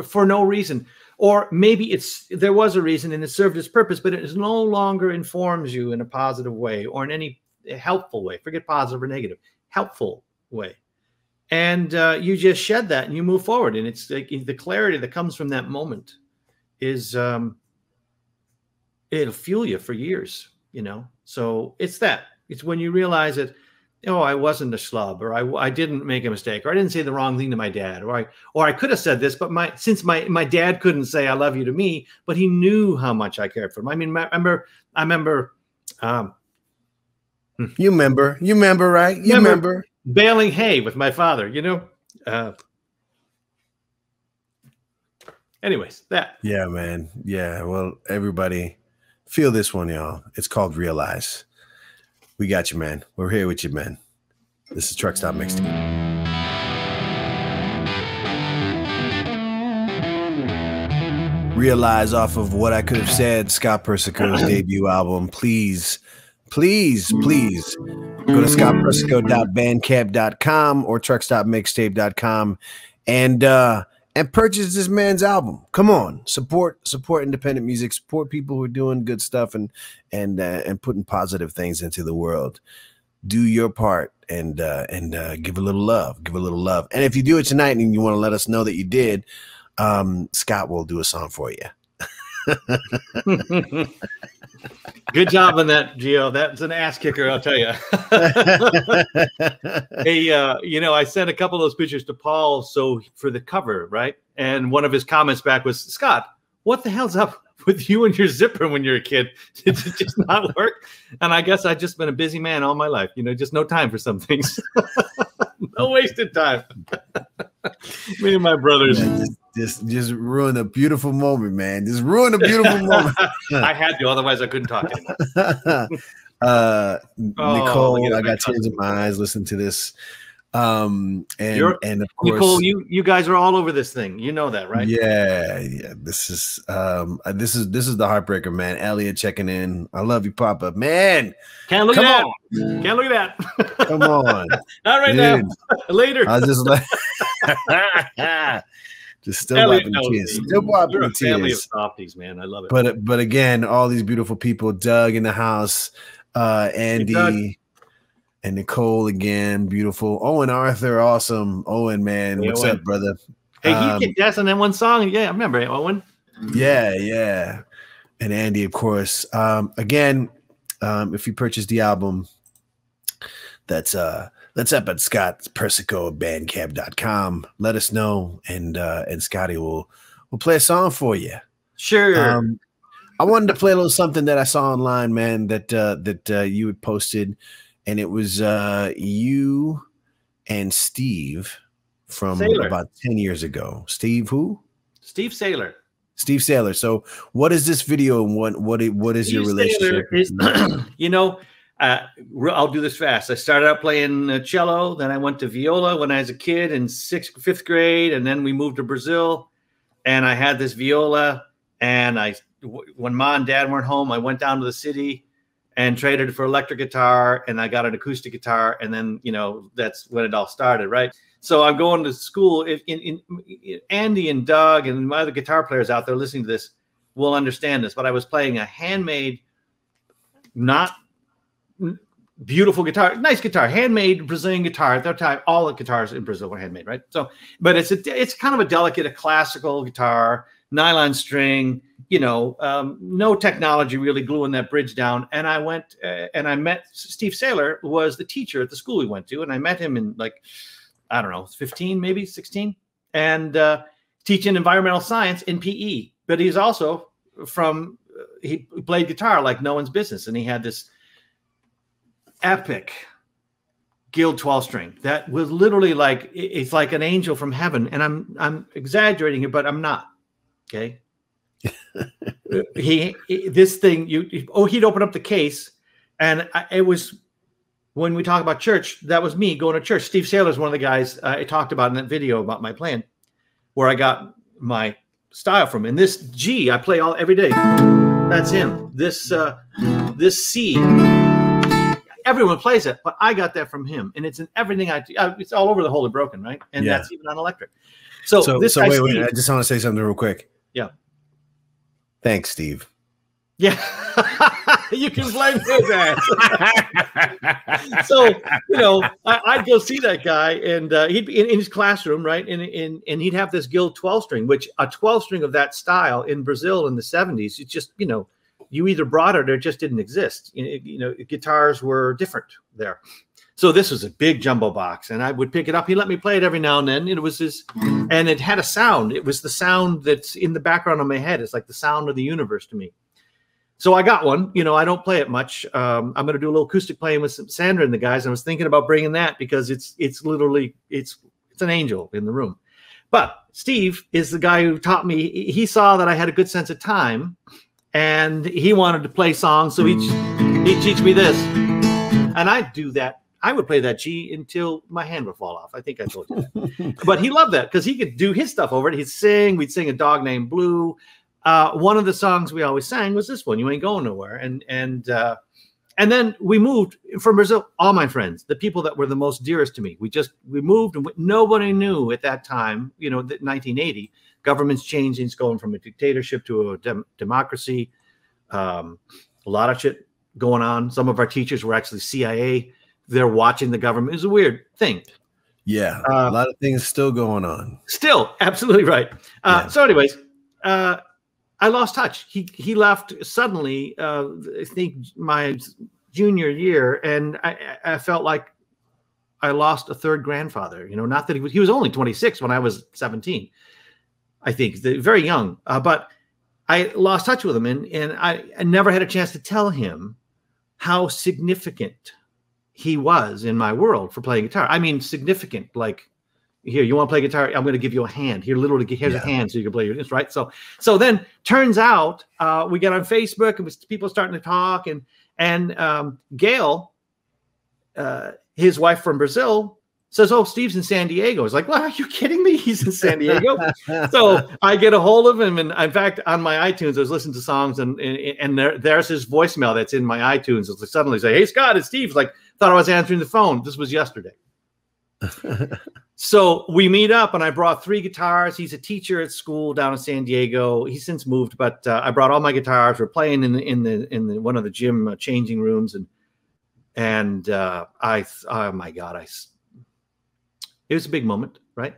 for no reason. Or maybe there was a reason and it served its purpose, but it no longer informs you in a positive way or in any helpful way. Forget positive or negative, helpful way. And you just shed that and you move forward. And it's like the clarity that comes from that moment is it'll fuel you for years, So it's when you realize that, I wasn't a schlub, or I didn't make a mistake, or I didn't say the wrong thing to my dad, or I could have said this, but since my dad couldn't say I love you to me, but he knew how much I cared for him. I mean, I remember. You remember, right? You remember baling hay with my father, anyways, that. Yeah, man. Yeah. Well, everybody feel this one, y'all. It's called Realize. We got you, man. We're here with you, man. This is Truck Stop Mixtape. Realize off of What I Could Have Said, Scott Persico's debut album. Please go to scottpersico.bandcamp.com or truckstopmixtape.com and purchase this man's album. Come on, support independent music, support people who are doing good stuff and putting positive things into the world. Do your part and give a little love. And if you do it tonight and you want to let us know that you did, Scott will do a song for you. Good job on that, Gio. That's an ass kicker, I'll tell you. Hey, I sent a couple of those pictures to Paul for the cover, right? And one of his comments back was, Scott, what the hell's up with you and your zipper when you're a kid? Did it just not work? And I guess I've just been a busy man all my life. Just no time for some things. No wasted time. Me and my brothers. Just ruin a beautiful moment, man. Just ruin a beautiful moment. I had to, otherwise I couldn't talk anymore. Nicole, I got tears in my eyes listening to this. And of course, Nicole, you guys are all over this thing. You know that, right? Yeah. This is the heartbreaker, man. Elliot checking in. I love you, Papa. Man, can't look at that. Can't look at that. Come on. Not right now. Later. I was just like just still wiping the tears. Still wiping the tears. Family of softies, man. I love it. But again, all these beautiful people, Doug in the house, Andy. And Nicole again, beautiful. Owen Arthur, awesome. Owen, man, Hey, what's Owen. up, brother? Hey, he kicked ass on that one song. Yeah, I remember Owen. Yeah. And Andy, of course. Again, if you purchase the album, that's up at Scott's Persico Bandcamp.com. Let us know, and Scotty will play a song for you. Sure. I wanted to play a little something that I saw online, man, that you had posted, and it was you and Steve from Sailor. about 10 years ago. Steve who? Steve Sailor. Steve Sailor. So what is this video, and what is your relationship? Is, you know, I'll do this fast. I started out playing cello, then I went to viola when I was a kid in 5th grade, and then we moved to Brazil, and I had this viola, and when Ma and Dad weren't home, I went down to the city and traded it for electric guitar, and I got an acoustic guitar, and then, you know, that's when it all started, right? So I'm going to school. In Andy and Doug and my other guitar players out there listening to this will understand this, but I was playing a handmade, not beautiful guitar, nice guitar, handmade Brazilian guitar. At that time, all the guitars in Brazil were handmade, right? So, but it's kind of a delicate, a classical guitar, nylon string, you know, no technology really gluing that bridge down. And I went and I met Steve Sailor, who was the teacher at the school we went to, and I met him in like, I don't know, 15, maybe 16, and teaching environmental science in PE. But he's also he played guitar like no one's business. And he had this epic Guild 12 string that was literally like, it's like an angel from heaven. And I'm exaggerating it, but I'm not. Okay. This thing, he'd open up the case, and it was, when we talk about church, that was me going to church. Steve Sailor is one of the guys I talked about in that video about my playing, where I got my style from. And this G, I play every day. That's him. This C, everyone plays it, but I got that from him, and it's in everything I do. It's all over the Holy Broken, right? And that's even on electric. So wait, I just want to say something real quick. Yeah. Thanks, Steve. Yeah. You can blame his ass. So, you know, I'd go see that guy, and he'd be in his classroom, right? And he'd have this Guild 12 string, which a 12 string of that style in Brazil in the 70s, it's just, you know, you either brought it or it just didn't exist. You know, guitars were different there. So this was a big jumbo box, and I would pick it up. He let me play it every now and then. It was and it had a sound. It was the sound that's in the background of my head. It's like the sound of the universe to me. So I got one. You know, I don't play it much. I'm going to do a little acoustic playing with Sandra and the guys. I was thinking about bringing that because it's literally it's an angel in the room. But Steve is the guy who taught me. He saw that I had a good sense of time, and he wanted to play songs, so he'd teach me this, and I'd do that. I would play that G until my hand would fall off. I think I told you that. But he loved that because he could do his stuff over it. He'd sing. We'd sing A Dog Named Blue. One of the songs we always sang was this one, You Ain't Going Nowhere. And then we moved from Brazil. All my friends, the people that were the most dearest to me, we moved, and nobody knew at that time, you know, 1980, government's changing. It's going from a dictatorship to a democracy. A lot of shit going on. Some of our teachers were actually CIA. They're watching the government. It was a weird thing. Yeah, a lot of things still going on. Still, absolutely right. Yeah. So anyways, I lost touch. He left suddenly, I think my junior year, and I felt like I lost a third grandfather. You know, not that he was only 26 when I was 17, I think, very young. But I lost touch with him, and I never had a chance to tell him how significant he was in my world for playing guitar. I mean, significant, like, here, you want to play guitar? I'm going to give you a hand. Here, literally, here's a hand so you can play your instrument, right? So then turns out we get on Facebook, and people starting to talk, and Gail, his wife from Brazil, says, "Oh, Steve's in San Diego." It's like, well, are you kidding me? He's in San Diego. So I get a hold of him, and in fact, on my iTunes, I was listening to songs, and there's his voicemail that's in my iTunes. It's like suddenly say, "Hey, Scott, it's Steve." It's like, thought I was answering the phone. This was yesterday. So we meet up, and I brought 3 guitars. He's a teacher at school down in San Diego. He's since moved, but I brought all my guitars. We're playing in the one of the gym changing rooms, And oh my God, it was a big moment, right?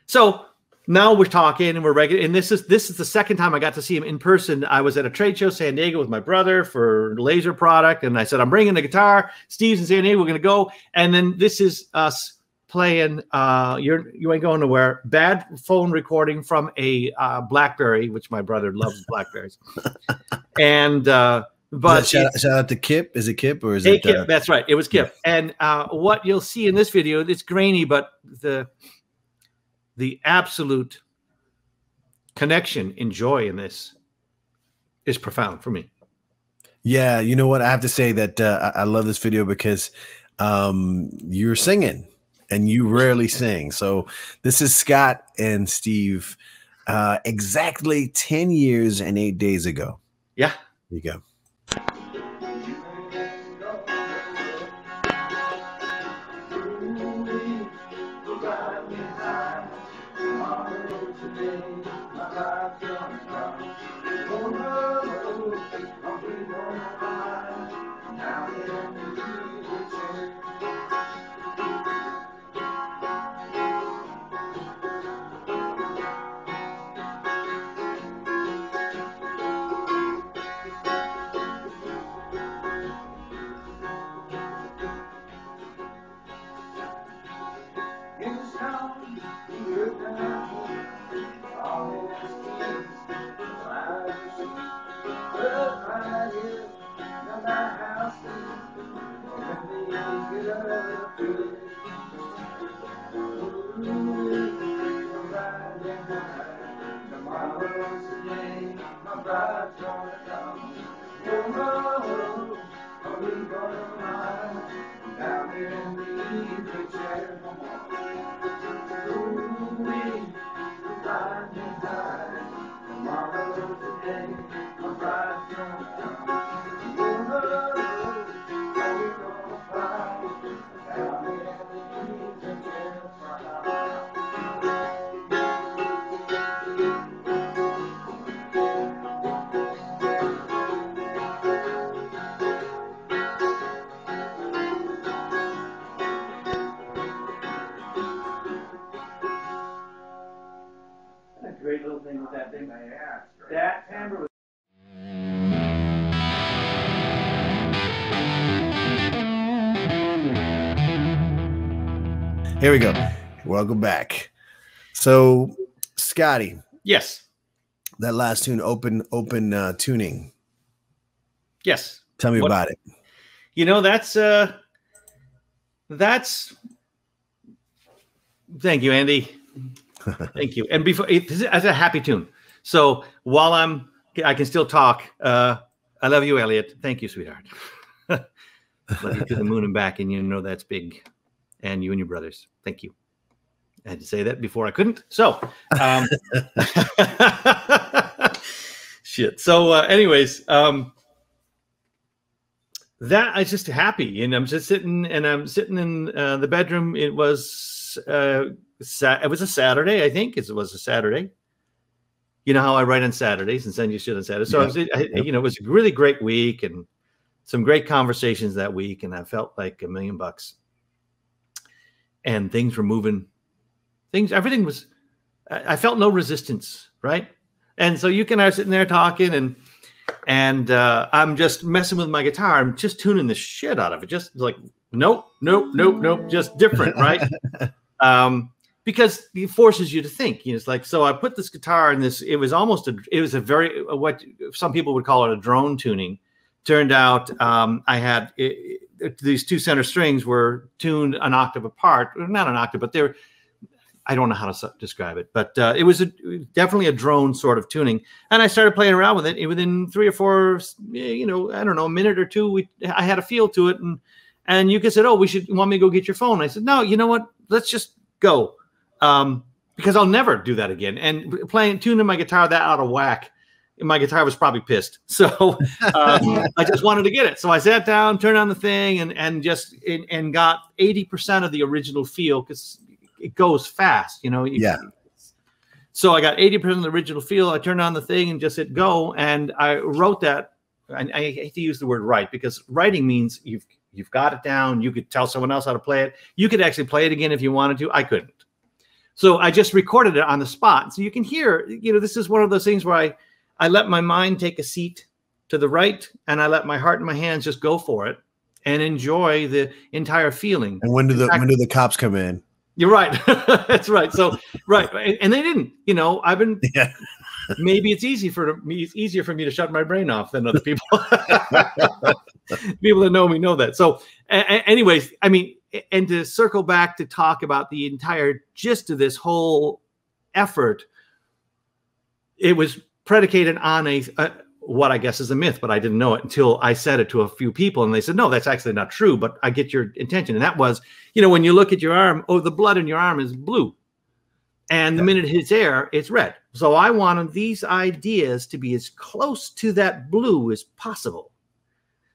So now we're talking and we're regular. And this is the second time I got to see him in person. I was at a trade show, San Diego, with my brother for laser product. And I said, I'm bringing the guitar. Steve's in San Diego. We're going to go. And then this is us playing. You ain't going nowhere. Bad phone recording from a BlackBerry, which my brother loves BlackBerries. And, but shout out to Kip. Is it Kip or is it Kip? That's right. It was Kip. And what you'll see in this video, it's grainy, but the absolute connection and joy in this is profound for me. Yeah, you know what? I have to say that I love this video because you're singing and you rarely sing. So this is Scott and Steve exactly 10 years and 8 days ago. Yeah. There you go. Great little thing with that thing. That timbre was. Here we go. Welcome back. So, Scotty. Yes. That last tune, open tuning. Yes. Tell me about it. You know, that's. Thank you, Andy. Thank you. And before it's a happy tune. So while I can still talk. I love you, Elliot. Thank you, sweetheart. Love you to the moon and back, and you know that's big. And you and your brothers. Thank you. I had to say that before I couldn't. So, shit. So, anyways, that I was just happy, and I'm just sitting in the bedroom. It was a Saturday, I think. It was a Saturday. You know how I write on Saturdays and send you shit on Saturdays. So it was a really great week and some great conversations that week, and I felt like $1 million. And things were moving. Everything was. I felt no resistance, right? And so you and I are sitting there talking, and I'm just messing with my guitar. I'm just tuning the shit out of it. Just like nope, just different, right? Because it forces you to think. You know, it's like, so I put this guitar in this. It was a very what some people would call it a drone tuning. Turned out I had these two center strings were tuned an octave apart. Not an octave, but they're. I don't know how to describe it, but it was definitely a drone sort of tuning. And I started playing around with it. And within 3 or 4, I don't know, a minute or two, I had a feel to it. And you said, "Oh, want me to go get your phone?" I said, "No, you know what? Let's just go." Because I'll never do that again. And tuning my guitar that out of whack, my guitar was probably pissed. So I just wanted to get it. So I sat down, turned on the thing, and got 80% of the original feel because it goes fast, you know. So I got 80% of the original feel. I turned on the thing and just hit go, and I wrote that. And I hate to use the word write because writing means You've got it down. You could tell someone else how to play it. You could actually play it again if you wanted to. I couldn't. So I just recorded it on the spot. So you can hear, this is one of those things where I let my mind take a seat to the right, and I let my heart and my hands just go for it and enjoy the entire feeling. And when do the cops come in? You're right. That's right. So, right. And they didn't, I've been, maybe it's easier for me to shut my brain off than other people. People that know me know that. So anyways, I mean, and to circle back to talk about the entire gist of this whole effort, it was predicated on what I guess is a myth, but I didn't know it until I said it to a few people, and they said, no, that's actually not true, but I get your intention. And that was, when you look at your arm, the blood in your arm is blue. And the minute it hits air, it's red. So I wanted these ideas to be as close to that blue as possible.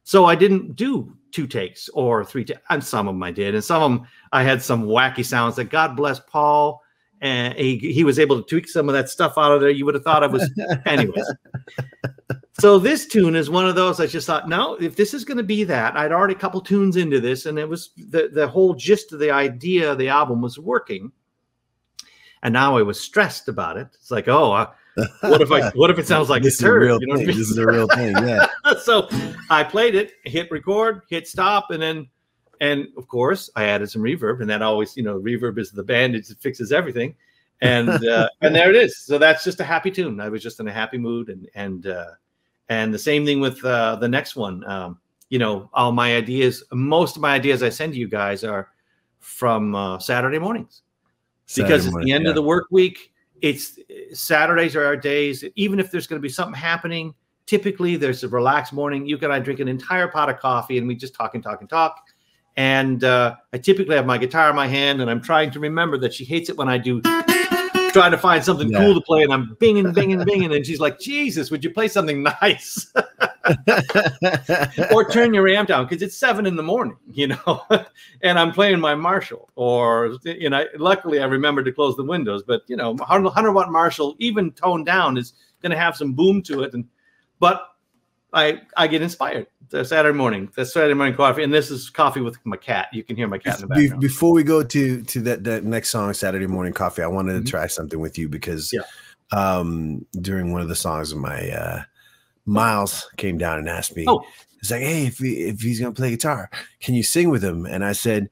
So I didn't do 2 takes or 3 takes. And some of them I did. And some of them, I had some wacky sounds that, God bless Paul, and he was able to tweak some of that stuff out of there. You would have thought I was, anyways. So this tune is one of those I just thought, no, if this is going to be that, I'd already a couple tunes into this, and it was the whole gist of the idea of the album was working. And now I was stressed about it. It's like, what if it sounds like it's turd? Real thing. This is a real thing, yeah. So I played it, hit record, hit stop, and of course I added some reverb, and that always, reverb is the bandage that fixes everything. And and there it is. So that's just a happy tune. I was just in a happy mood, and the same thing with the next one. All my ideas, most of my ideas I send to you guys are from Saturday mornings. Because it's the end of the work week. It's Saturdays are our days. Even if there's going to be something happening, typically there's a relaxed morning. You and I drink an entire pot of coffee, and we just talk and talk and talk. And I typically have my guitar in my hand, and I'm trying to remember that she hates it when I do, trying to find something cool to play, and I'm binging, binging, binging, and she's like, Jesus, would you play something nice? Or turn your amp down, because it's 7 in the morning, and I'm playing my Marshall, or, luckily I remembered to close the windows, but, 100-watt Marshall, even toned down, is going to have some boom to it. But I get inspired. That's Saturday morning coffee, and this is coffee with my cat. You can hear my cat in the background. Before we go to that next song, Saturday Morning Coffee, I wanted to try something with you, because during one of the songs of my Miles came down and asked me, he's like, hey, if he's gonna play guitar, can you sing with him? And I said,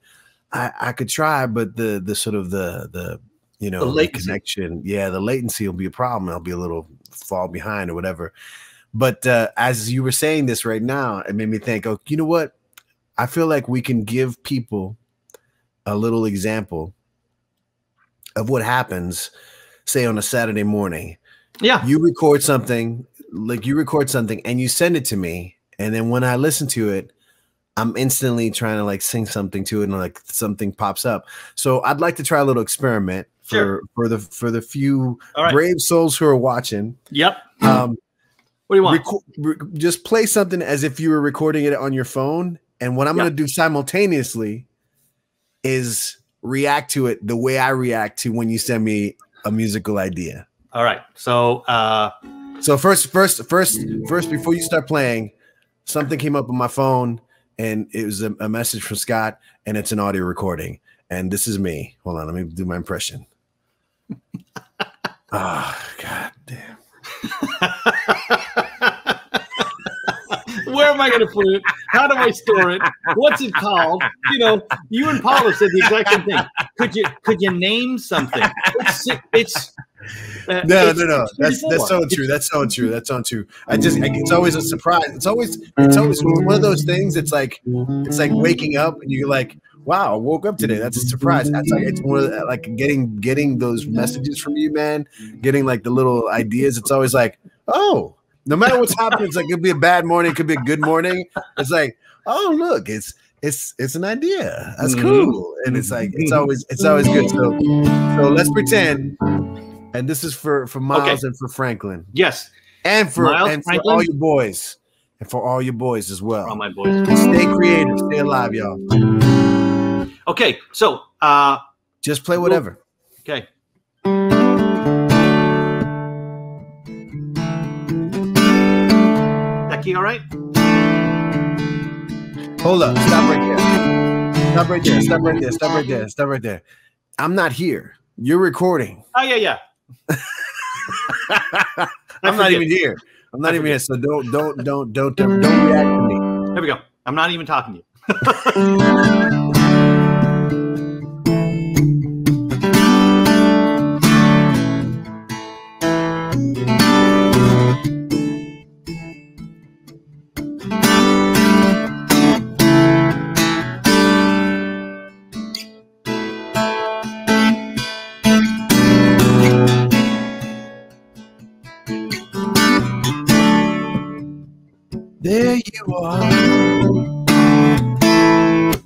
I could try, but the sort of the connection, the latency will be a problem. I'll be a little fall behind or whatever. But as you were saying this right now, it made me think, you know what? I feel like we can give people a little example of what happens, say, on a Saturday morning. Yeah. You record something, and you send it to me. And then when I listen to it, I'm instantly trying to sing something to it, and something pops up. So I'd like to try a little experiment for the few brave souls who are watching. Yep. What do you want? Just play something as if you were recording it on your phone. And what I'm going to do simultaneously is react to it the way I react to when you send me a musical idea. All right. So first, before you start playing, something came up on my phone, and it was a message from Scott, and it's an audio recording. And this is me. Hold on. Let me do my impression. God damn. Where am I going to put it? How do I store it? What's it called? You and Paul have said the exact same thing. Could you name something? No. That's so true. That's so true. That's so true. It's always a surprise. It's always one of those things. It's like waking up and you're like, wow, I woke up today. That's a surprise. It's one of getting those messages from you, man. Getting the little ideas. It's always like, oh, no matter what's happening, it's it could be a bad morning, it could be a good morning. It's like, oh, look, it's an idea. That's cool. And it's always good. So let's pretend. And this is for Miles and for Franklin. Yes. And for all your boys. And for all your boys as well. For all my boys. Stay creative, stay alive, y'all. Okay, so just play whatever. Okay. That key all right? Hold up. Stop right there. Stop right there. Stop right there. Stop right there. Stop right there. I'm not here. You're recording. Oh yeah. I'm not even here. I'm not even here. So don't react to me. There we go. I'm not even talking to you. There you are.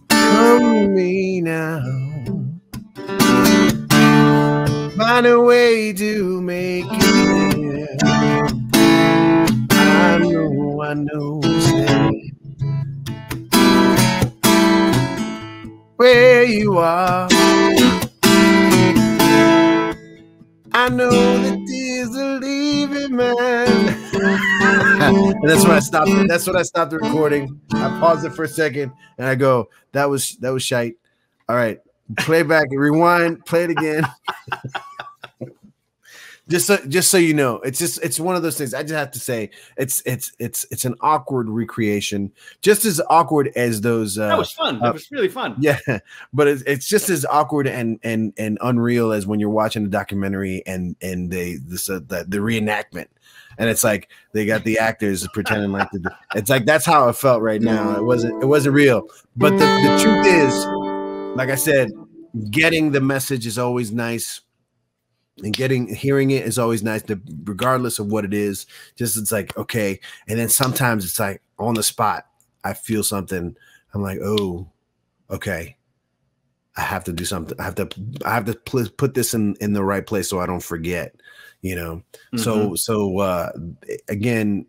Come to me now. Find a way to make it. I know. Stay where you are. I know that tears are leaving, man. And that's when I stopped. That's when I stopped the recording. I paused it for a second, and I go, "That was shite." All right, play back, rewind, play it again. just so you know, it's one of those things. I just have to say, it's an awkward recreation, just as awkward as those. That was fun. That was really fun. Yeah, but it's just as awkward and unreal as when you're watching a documentary and the reenactment. And it's like they got the actors pretending like it's like that's how it felt right now. It wasn't real. But the truth is, like I said, getting the message is always nice, and hearing it is always nice. Regardless of what it is, just it's like okay. And then sometimes it's like on the spot, I feel something. I'm like, oh, okay. I have to do something. I have to put this in the right place so I don't forget. You know, so again,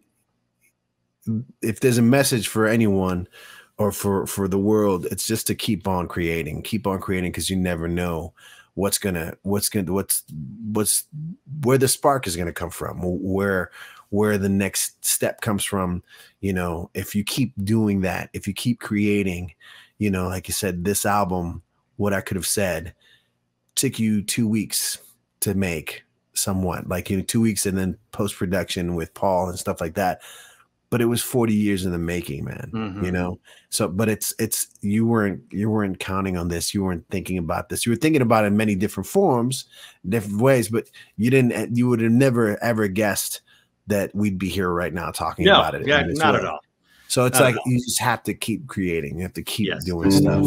if there's a message for anyone or for the world, it's just to keep on creating because you never know where the spark is gonna come from, where the next step comes from. You know, if you keep doing that, if you keep creating, you know, like you said, this album, What I Could Have Said, took you 2 weeks to make. Somewhat like 2 weeks and then post-production with Paul and stuff like that, but it was 40 years in the making, man. You know, so but it's you weren't counting on this, you weren't thinking about this, you were thinking about it in many different forms, different ways, but you would have never ever guessed that we'd be here right now talking about it. Yeah, not at all. So it's like you just have to keep creating. You have to keep doing stuff.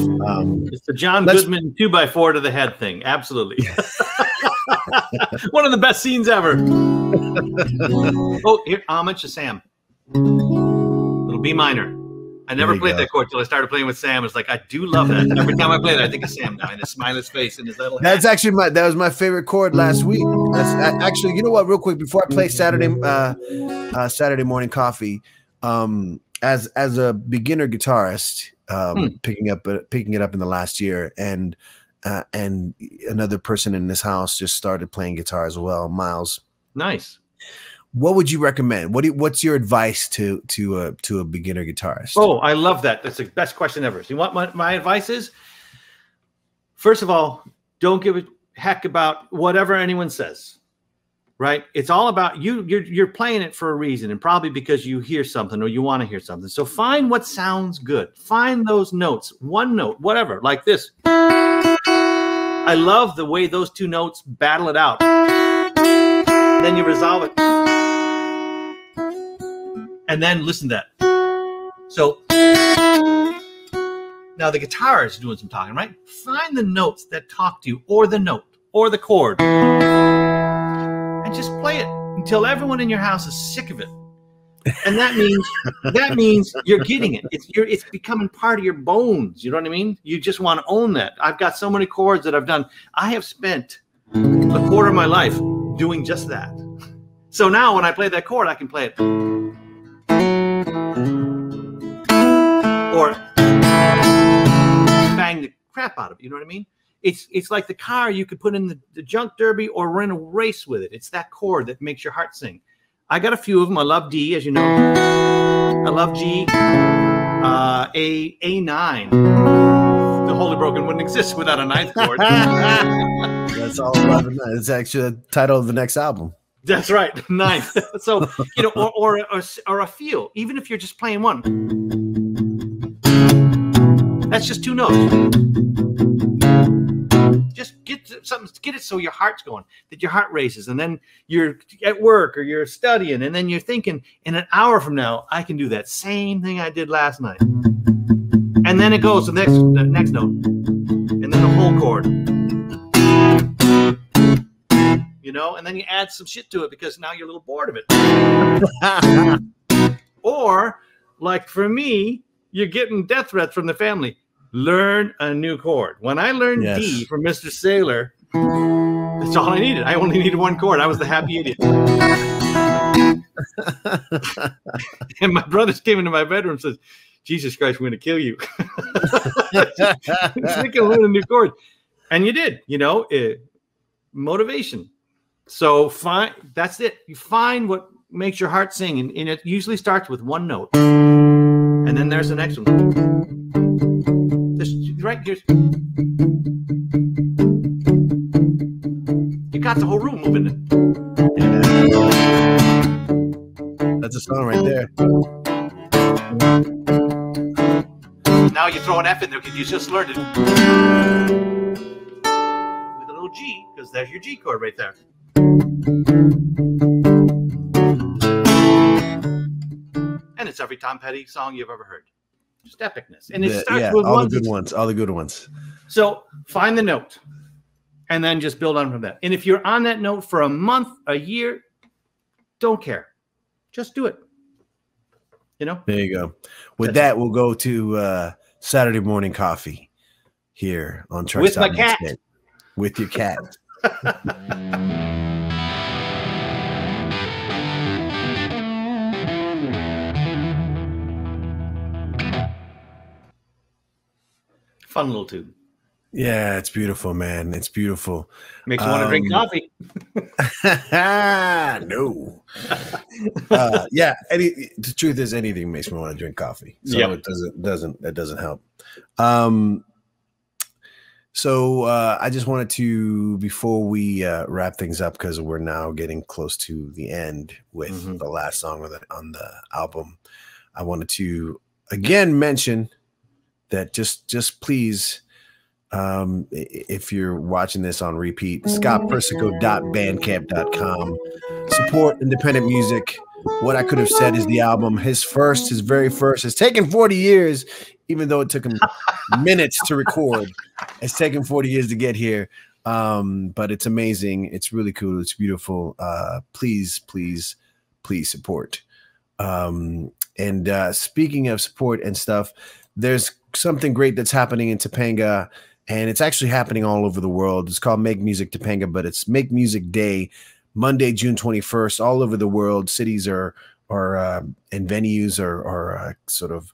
It's the John Goodman 2x4 to the head thing. Absolutely. One of the best scenes ever. Oh, here, homage to Sam. Little B minor. I never played that chord till I started playing with Sam. It's like, I do love that. Every time I play that, I think of Sam now and his smileless face and his little hat. That's actually that was my favorite chord last week. Actually, you know what, real quick, before I play Saturday Morning Coffee, as a beginner guitarist, picking it up in the last year, and another person in this house just started playing guitar as well, Miles. Nice. What would you recommend? What's your advice to a beginner guitarist? Oh, I love that. That's the best question ever. So you want my advice is? First of all, don't give a heck about whatever anyone says. Right? It's all about you. You're playing it for a reason, and probably because you hear something or you want to hear something. So find what sounds good. Find those notes, one note, whatever, like this. I love the way those two notes battle it out. Then you resolve it. And then listen to that. So now the guitar is doing some talking, right? Find the notes that talk to you, or the note, or the chord. And just play it until everyone in your house is sick of it. And that means you're getting it. It's becoming part of your bones. You know what I mean? You just want to own that. I've got so many chords that I've done. I have spent a quarter of my life doing just that. So now when I play that chord, I can play it. Or bang the crap out of it. You know what I mean? It's like the car you could put in the junk derby or run a race with it. It's that chord that makes your heart sing. I got a few of them. I love D, as you know. I love G. I A9. The Holy Broken wouldn't exist without a ninth chord. That's all about it. It's actually the title of the next album. That's right, ninth. So, you know, or a feel, even if you're just playing one. That's just two notes. Just get something, get it so your heart's going, that your heart races, and then you're at work or you're studying, and then you're thinking, in an hour from now, I can do that same thing I did last night. And then it goes to the next note, and then the whole chord. You know, and then you add some shit to it because now you're a little bored of it. Or, like for me, you're getting death threats from the family. Learn a new chord. When I learned D from Mr. Sailor, that's all I needed. I only needed one chord. I was the happy idiot. And my brothers came into my bedroom and says, Jesus Christ, we're going to kill you. I can learn a new chord. And you did, you know, motivation. So that's it. You find what makes your heart sing, and it usually starts with one note. And then there's the next one. Right here. You got the whole room moving. Yeah. That's a song right there. Now you throw an F in there because you just learned it. With a little G, because there's your G chord right there. And it's every Tom Petty song you've ever heard. Just epicness. And it starts with all the good ones. All the good ones. So find the note and then just build on from that. And if you're on that note for a month, a year, don't care. Just do it. You know? There you go. With that, we'll go to Saturday morning coffee here on Truck with my cat. With your cat. Fun little tune. Yeah, it's beautiful, man. It's beautiful. Makes you want to drink coffee. No. Yeah. The truth is, anything makes me want to drink coffee. So it doesn't help. So I just wanted to, before we wrap things up, because we're now getting close to the end with the last song on the album, I wanted to again mention that just please, if you're watching this on repeat, scottpersico.bandcamp.com. Support independent music. What I Could Have Said is the album. His very first. It's taken 40 years, even though it took him minutes to record. It's taken 40 years to get here. But it's amazing. It's really cool. It's beautiful. Please support. And speaking of support and stuff, there's something great that's happening in Topanga, and it's actually happening all over the world. It's called Make Music Topanga, but it's Make Music Day, Monday, June 21st, all over the world. Cities and venues are sort of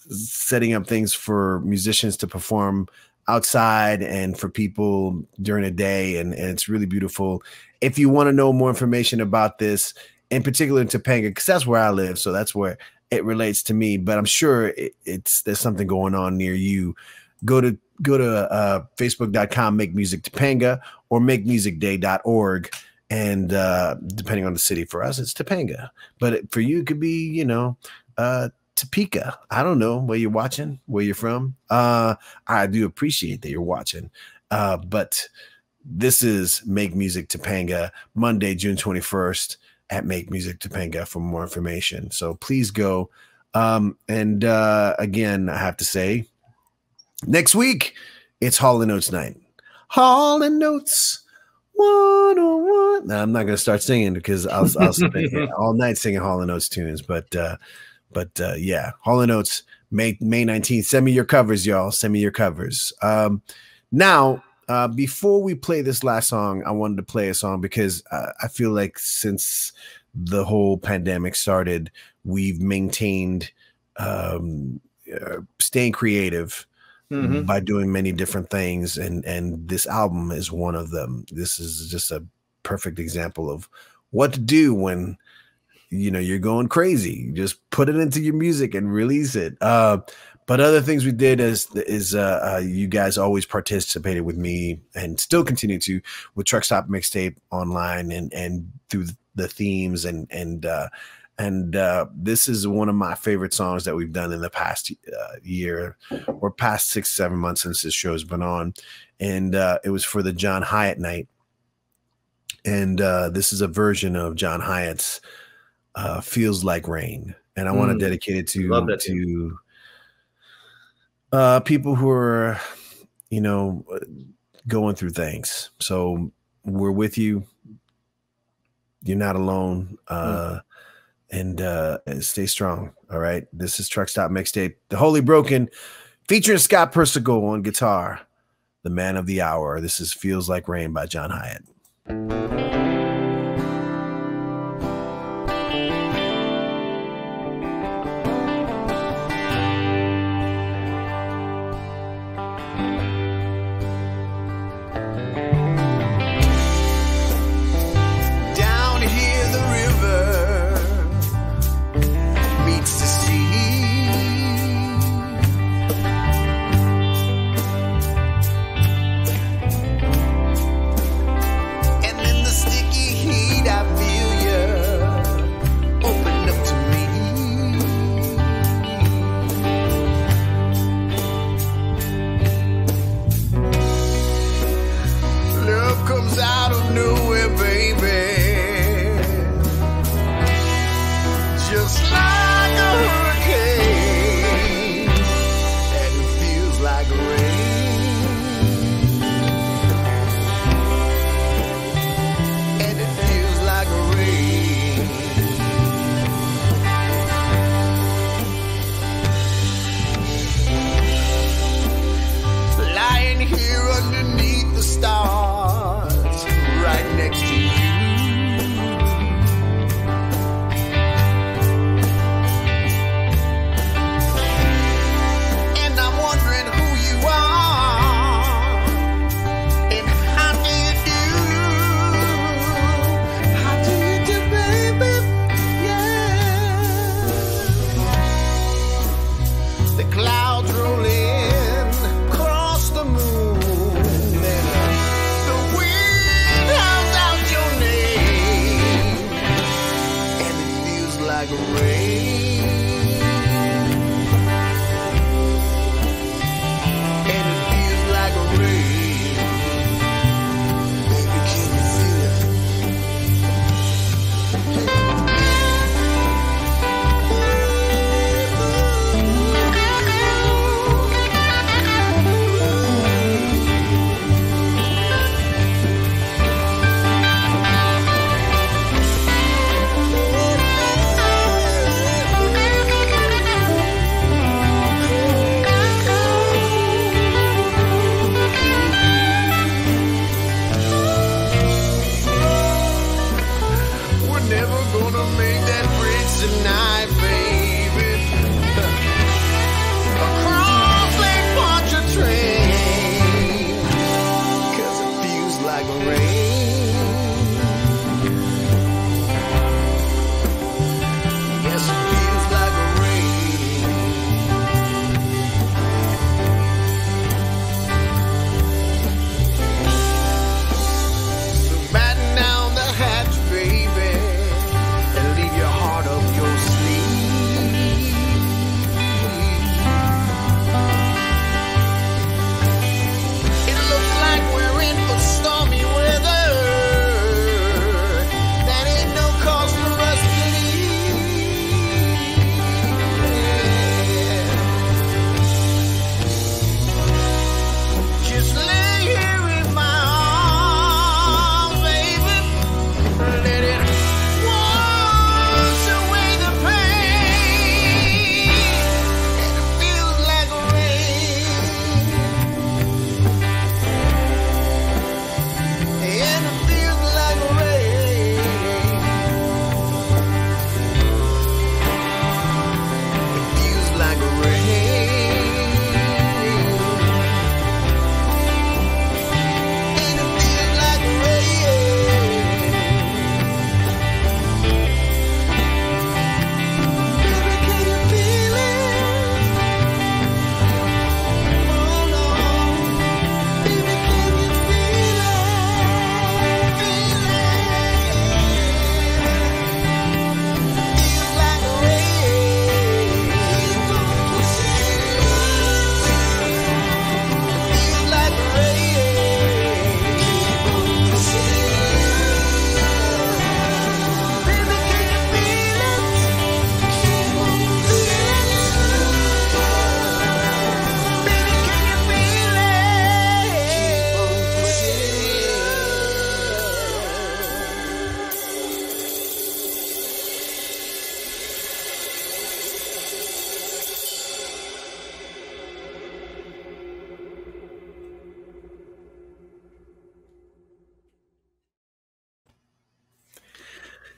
setting up things for musicians to perform outside and for people during the day, and it's really beautiful. If you want to know more information about this, in particular in Topanga, because that's where I live, so that's where it relates to me, but I'm sure there's something going on near you. Go to facebook.com, Make Music Topanga, or makemusicday.org. And depending on the city, for us, it's Topanga. But for you, it could be, you know, Topeka. I don't know where you're watching, where you're from. I do appreciate that you're watching. But this is Make Music Topanga, Monday, June 21st. At Make Music Topanga for more information. So please go. Again, I have to say, next week, it's Hall & Oates night. Hall & Oates 101. Now, I'm not going to start singing because I'll spend here all night singing Hall & Oates tunes. But yeah, Hall & Oates, May 19th. Send me your covers, y'all. Send me your covers. Now, before we play this last song, I wanted to play a song because I feel like since the whole pandemic started, we've maintained staying creative by doing many different things. And this album is one of them. This is just a perfect example of what to do when you know, you're going crazy. Just put it into your music and release it. But other things we did is you guys always participated with me and still continue to with Truck Stop Mixtape online and through the themes and this is one of my favorite songs that we've done in the past year or past 6-7 months since this show's been on, and it was for the John Hyatt night, and this is a version of John Hyatt's "Feels Like Rain," and I want to dedicate it to people who are, you know, going through things. So we're with you. You're not alone. And stay strong. All right. This is Truck Stop Mixtape, The Holy Broken, featuring Scott Persico on guitar, the man of the hour. This is Feels Like Rain by John Hyatt.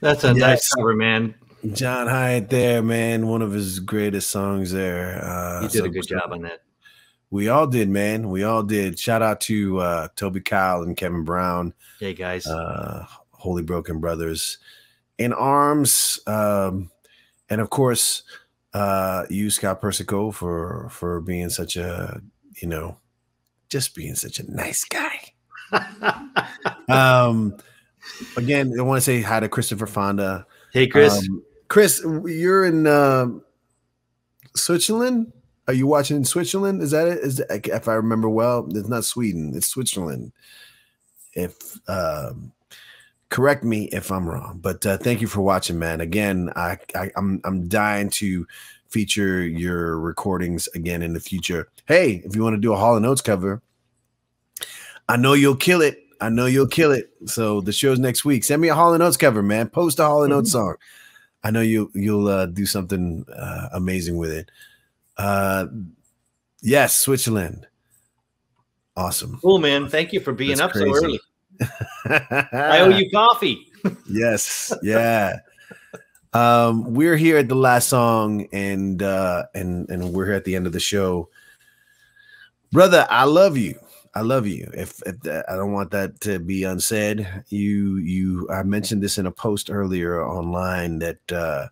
That's a nice cover, man. John Hyatt there, man. One of his greatest songs there. You did a good job on that. We all did, man. We all did. Shout out to Toby Kyle and Kevin Brown. Hey, guys. Holy Broken Brothers in Arms. And of course, you, Scott Persico, for being such a, just being such a nice guy. Again, I want to say hi to Christopher Fonda. Hey, Chris. Chris, you're in Switzerland. Are you watching in Switzerland? Is that it? If I remember well, it's not Sweden. It's Switzerland. If correct me if I'm wrong, but thank you for watching, man. Again, I'm dying to feature your recordings again in the future. Hey, if you want to do a Hall & Oates cover, I know you'll kill it. I know you'll kill it. So the show's next week. Send me a Hall & Oates cover, man. Post a Hall & Oates song. I know you'll do something amazing with it. Yes, Switzerland. Awesome. Cool, man. Thank you for being up crazy. so early. I owe you coffee. Yes. Yeah. We're here at the last song, and we're here at the end of the show. Brother, I love you. I love you. If I don't want that to be unsaid. I mentioned this in a post earlier online that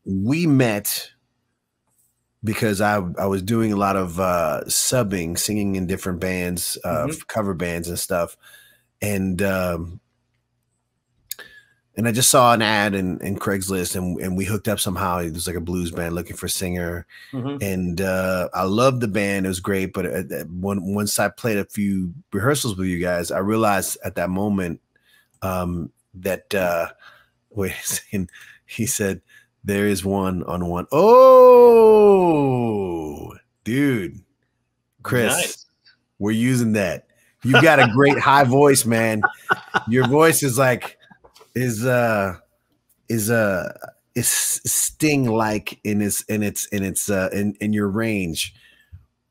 we met because I was doing a lot of subbing, singing in different bands, cover bands and stuff, and I just saw an ad in Craigslist, and we hooked up somehow. It was like a blues band looking for a singer, and I loved the band. It was great, but once I played a few rehearsals with you guys, I realized at that moment that wait a second, he said, there is one on one. Oh, dude, Chris, nice. We're using that. You got a great high voice, man. Your voice is like is Sting like in your range.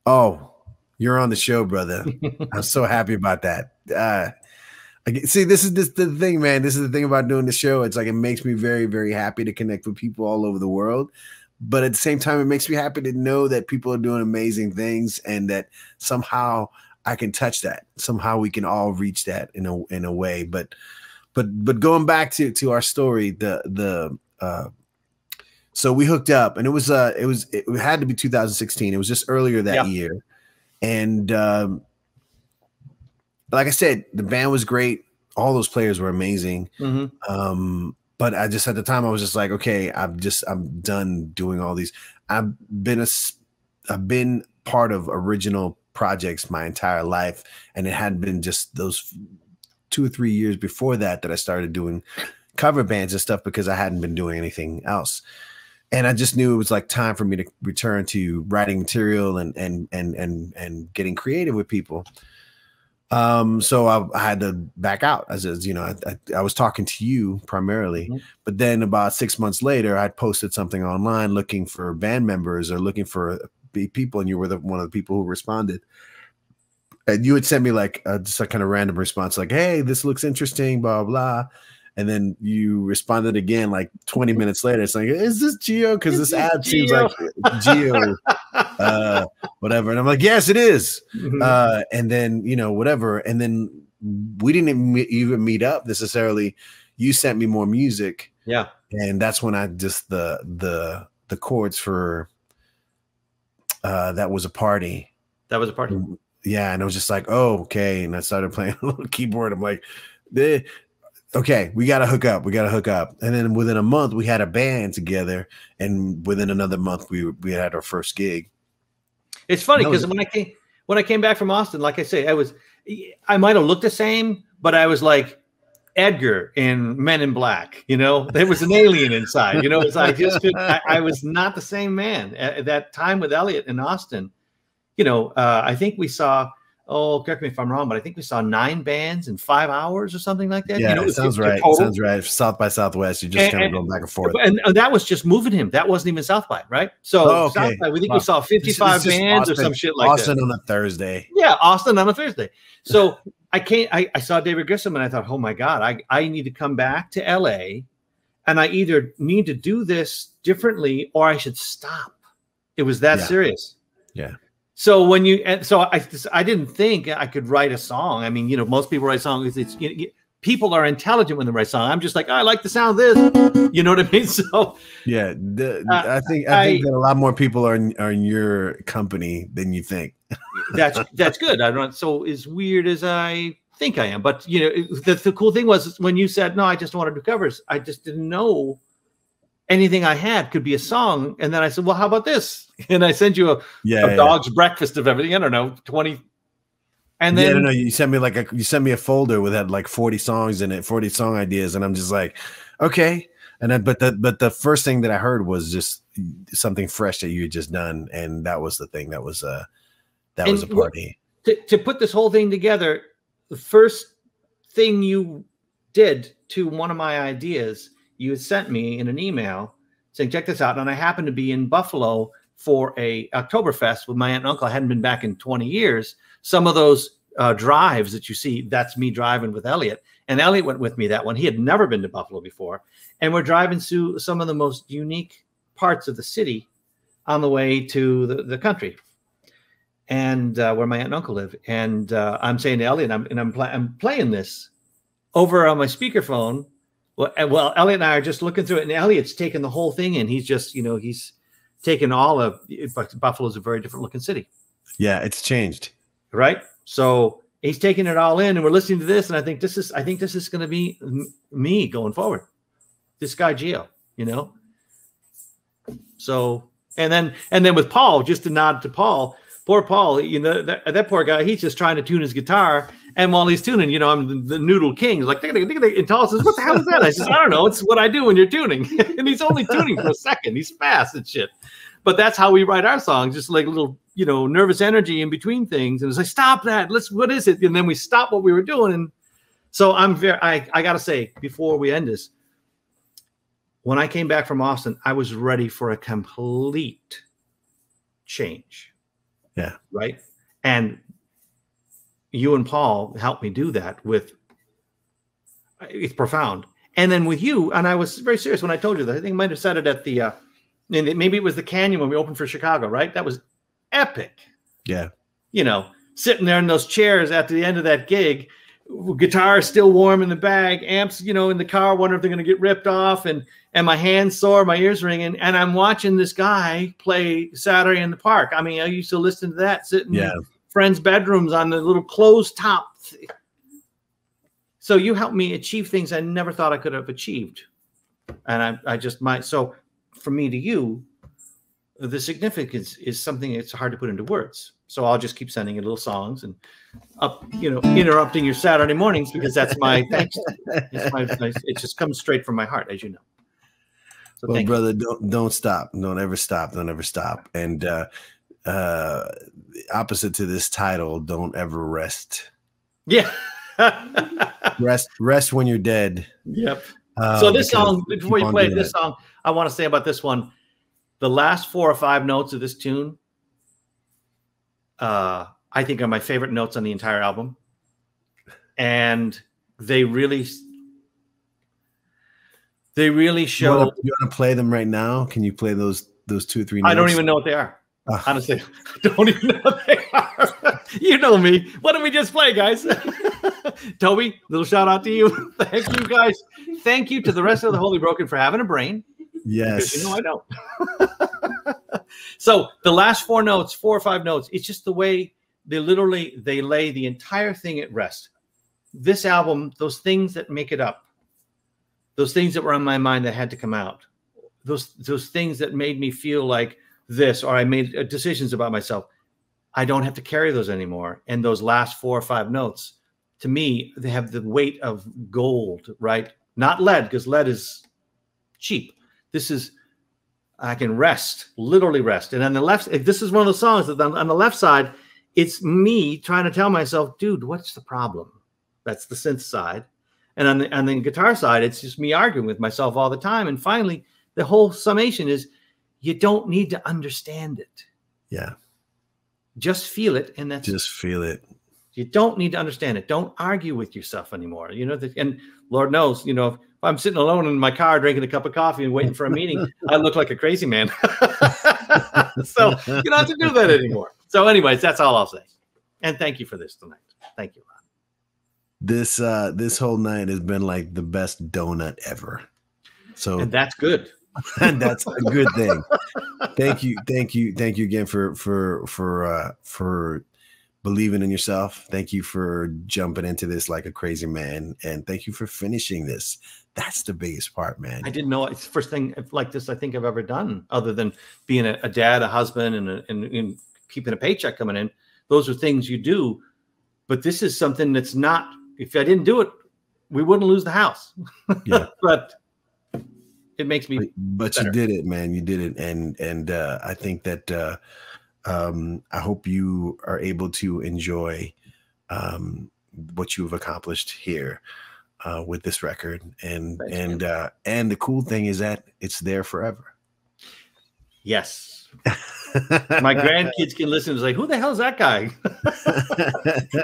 Oh, you're on the show, brother. I'm so happy about that. See, this is the thing, man. This is the thing about doing the show. It's like it makes me very, very happy to connect with people all over the world. But at the same time, it makes me happy to know that people are doing amazing things and that somehow I can touch that. Somehow we can all reach that in a way. But going back to our story, so we hooked up, and it had to be 2016. It was just earlier that year, and like I said, the band was great. All those players were amazing. But I just at the time I was just like, okay, I'm done doing all these. I've been part of original projects my entire life, and it hadn't been just those 2 or 3 years before that I started doing cover bands and stuff because I hadn't been doing anything else. And I just knew it was like time for me to return to writing material and getting creative with people. So I had to back out. I was talking to you primarily, but then about 6 months later, I posted something online looking for band members or looking for people, and you were one of the people who responded. And you had sent me like just a kind of random response, like, "Hey, this looks interesting," blah blah. And then you responded again like 20 minutes later. It's like, "Is this Gio? Because this ad seems like Gio, whatever." And I'm like, "Yes, it is." And then whatever. And then we didn't even meet up necessarily. You sent me more music, and that's when I just the chords for that was a party. That was a party. Yeah, and I was just like, "Oh, okay." And I started playing a little keyboard. I'm like, okay, we got to hook up. We got to hook up. And then within a month, we had a band together. And within another month, we had our first gig. It's funny because when I came back from Austin, like I say, I might have looked the same, but I was like Edgar in Men in Black. There was an alien inside. It's like I was not the same man at that time with Elliot in Austin. I think we saw, correct me if I'm wrong, but I think we saw 9 bands in 5 hours or something like that. Yeah, it sounds right. It sounds right. South by Southwest, you just kind of going back and forth. And that was just moving him. That wasn't even South by, right? So South by, we think we saw 55 bands or some shit like that. Austin on a Thursday. Yeah, Austin on a Thursday. So I saw David Grissom and I thought, oh my God, I need to come back to LA, and I either need to do this differently or I should stop. It was that serious. Yeah. So when I didn't think I could write a song. I mean, you know, most people write songs. People are intelligent when they write songs. I'm just like, oh, I like the sound of this. You know what I mean? So yeah, I think that a lot more people are in your company than you think. That's good. I'm not so as weird as I think I am. But you know, the cool thing was when you said no, I just want to do covers. I just didn't know anything I had could be a song. And then I said, well, how about this? And I sent you a dog's breakfast of everything. I don't know, 20. And then no, you sent me a folder with had like 40 songs in it, 40 song ideas, and I'm just like, okay. And then, but the first thing that I heard was just something fresh that you had just done, and that was the thing. That was a party. To put this whole thing together, the first thing you did to one of my ideas, you had sent me in an email saying, check this out. And I happened to be in Buffalo for a Oktoberfest with my aunt and uncle. I hadn't been back in 20 years. Some of those drives that you see, that's me driving with Elliot. And Elliot went with me that one. He had never been to Buffalo before. And we're driving through some of the most unique parts of the city on the way to the country. And where my aunt and uncle live. And I'm saying to Elliot, I'm playing this over on my speakerphone. Well, Elliot and I are just looking through it, and Elliot's taking the whole thing in. He's just, he's taken all of Buffalo's a very different looking city. Yeah, it's changed. Right. So he's taking it all in, and we're listening to this. And I think this is going to be me going forward. This guy, Gio, So, and then with Paul, just to nod to Paul, poor Paul, that poor guy, he's just trying to tune his guitar. And while he's tuning, I'm the noodle king. He's like, and Paul says, what the hell is that? I says, I don't know. It's what I do when you're tuning. And he's only tuning for a second. He's fast and shit. But that's how we write our songs, just like a little, nervous energy in between things. And it's like, stop that. What is it? And then we stop what we were doing. And so I got to say, before we end this, when I came back from Austin, I was ready for a complete change. Yeah. Right. And you and Paul helped me do that it's profound. And then with you, and I was very serious when I told you that. I think I might have said it at the, maybe it was the Canyon when we opened for Chicago, right? That was epic. Yeah. Sitting there in those chairs at the end of that gig, guitar still warm in the bag, amps, in the car, wondering if they're going to get ripped off, and my hands sore, my ears ringing, and I'm watching this guy play Saturday in the Park. I mean, I used to listen to that sitting in friends' bedrooms on the little closed top. So you helped me achieve things I never thought I could have achieved. And I just might. So from me to you, the significance is something that's hard to put into words. So I'll just keep sending you little songs and interrupting your Saturday mornings, because that's my thanks. It just comes straight from my heart, as you know. So well, brother, don't stop. Don't ever stop. Don't ever stop. And opposite to this title, don't ever rest. Yeah. rest when you're dead. Yep. So this song, before you play this song, I want to say about this one, the last 4 or 5 notes of this tune, I think are my favorite notes on the entire album. And they really show. You want to play them right now? Can you play those 2 or 3 notes? I don't even know what they are. Honestly, I don't even know what they are. You know me. What did we just play, guys? Toby, little shout out to you. Thank you, guys. Thank you to the rest of the Holy Broken for having a brain. Yes. Because I don't. So the last 4 notes, 4 or 5 notes, it's just the way they lay the entire thing at rest. This album, those things that make it up, those things that were on my mind that had to come out, those things that made me feel like this, or I made decisions about myself, I don't have to carry those anymore. And those last 4 or 5 notes, to me, they have the weight of gold, right? Not lead, because lead is cheap. This is, I can rest, literally rest. And on the left, this is one of the songs that on the left side, it's me trying to tell myself, dude, what's the problem? That's the synth side. And on the guitar side, it's just me arguing with myself all the time. And finally, the whole summation is, you don't need to understand it. Yeah. Just feel it. And that's just feel it. You don't need to understand it. Don't argue with yourself anymore. You know, and Lord knows, you know, if I'm sitting alone in my car drinking a cup of coffee and waiting for a meeting, I look like a crazy man. So you don't have to do that anymore. So anyways, that's all I'll say. And thank you for this tonight. Thank you. This whole night has been like the best donut ever. So and that's good. And that's a good thing. Thank you again for believing in yourself. Thank you for jumping into this like a crazy man, and thank you for finishing this. That's the biggest part, man. I didn't know it's the first thing like this I think I've ever done, other than being a dad, a husband, and keeping a paycheck coming in. Those are things you do, but this is something that's not. If I didn't do it, we wouldn't lose the house. Yeah, but. It makes me but better. You did it, man. You did it. And I think that I hope you are able to enjoy what you've accomplished here with this record. And the cool thing is that it's there forever. Yes. My grandkids can listen and say, who the hell is that guy?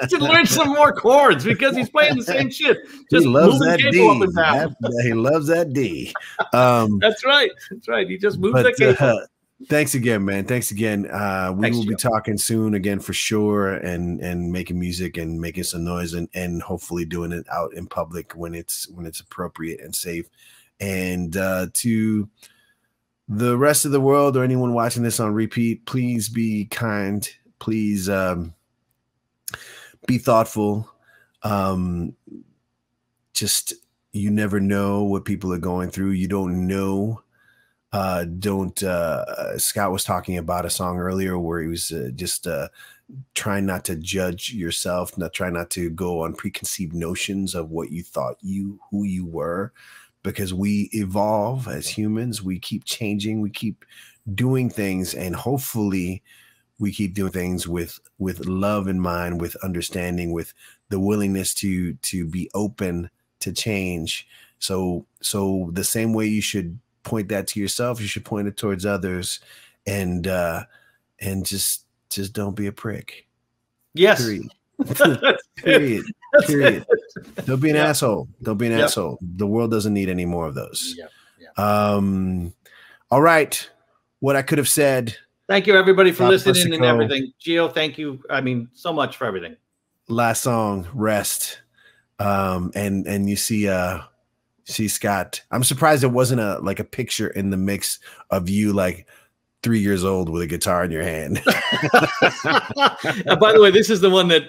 To learn some more chords because he's playing the same shit. Just he loves that D. He loves that D. That's right. That's right. He just moves that cable. Thanks again, man. Thanks again. We will be talking soon again for sure, and making music and making some noise and hopefully doing it out in public when it's appropriate and safe. And to the rest of the world or anyone watching this on repeat, please be kind. Please be thoughtful. Just, you never know what people are going through. You don't know. Scott was talking about a song earlier where he was just trying not to judge yourself, trying not to go on preconceived notions of what you thought who you were. Because we evolve as humans, we keep changing, we keep doing things, and hopefully we keep doing things with love in mind, with understanding, with the willingness to be open to change. So the same way you should point that to yourself, you should point it towards others, and just don't be a prick. Yes. Period. Period. Don't be an asshole. Don't be an asshole. The world doesn't need any more of those. All right. What I could have said. Thank you, everybody, for listening Persico. And everything. Gio, thank you. I mean, so much for everything. Last song, Rest. And you see Scott. I'm surprised there wasn't a picture in the mix of you like 3 years old with a guitar in your hand. By the way, this is the one that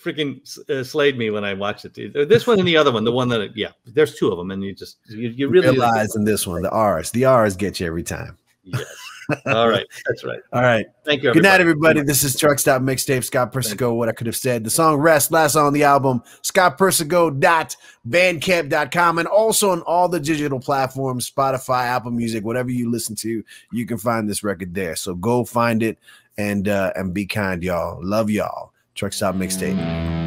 freaking slayed me when I watched it. This one and the other one, the one that, there's two of them, and you really realize in this one, the R's get you every time. Yes. All right. That's right. All right. Thank you, everybody. Good night, everybody. This is Stop Mixtape, Scott Persico, What I Could Have Said. The song Rest, last song on the album, scottpersico.bandcamp.com, and also on all the digital platforms, Spotify, Apple Music, whatever you listen to, you can find this record there. So go find it and be kind, y'all. Love y'all. Stop Mixtape.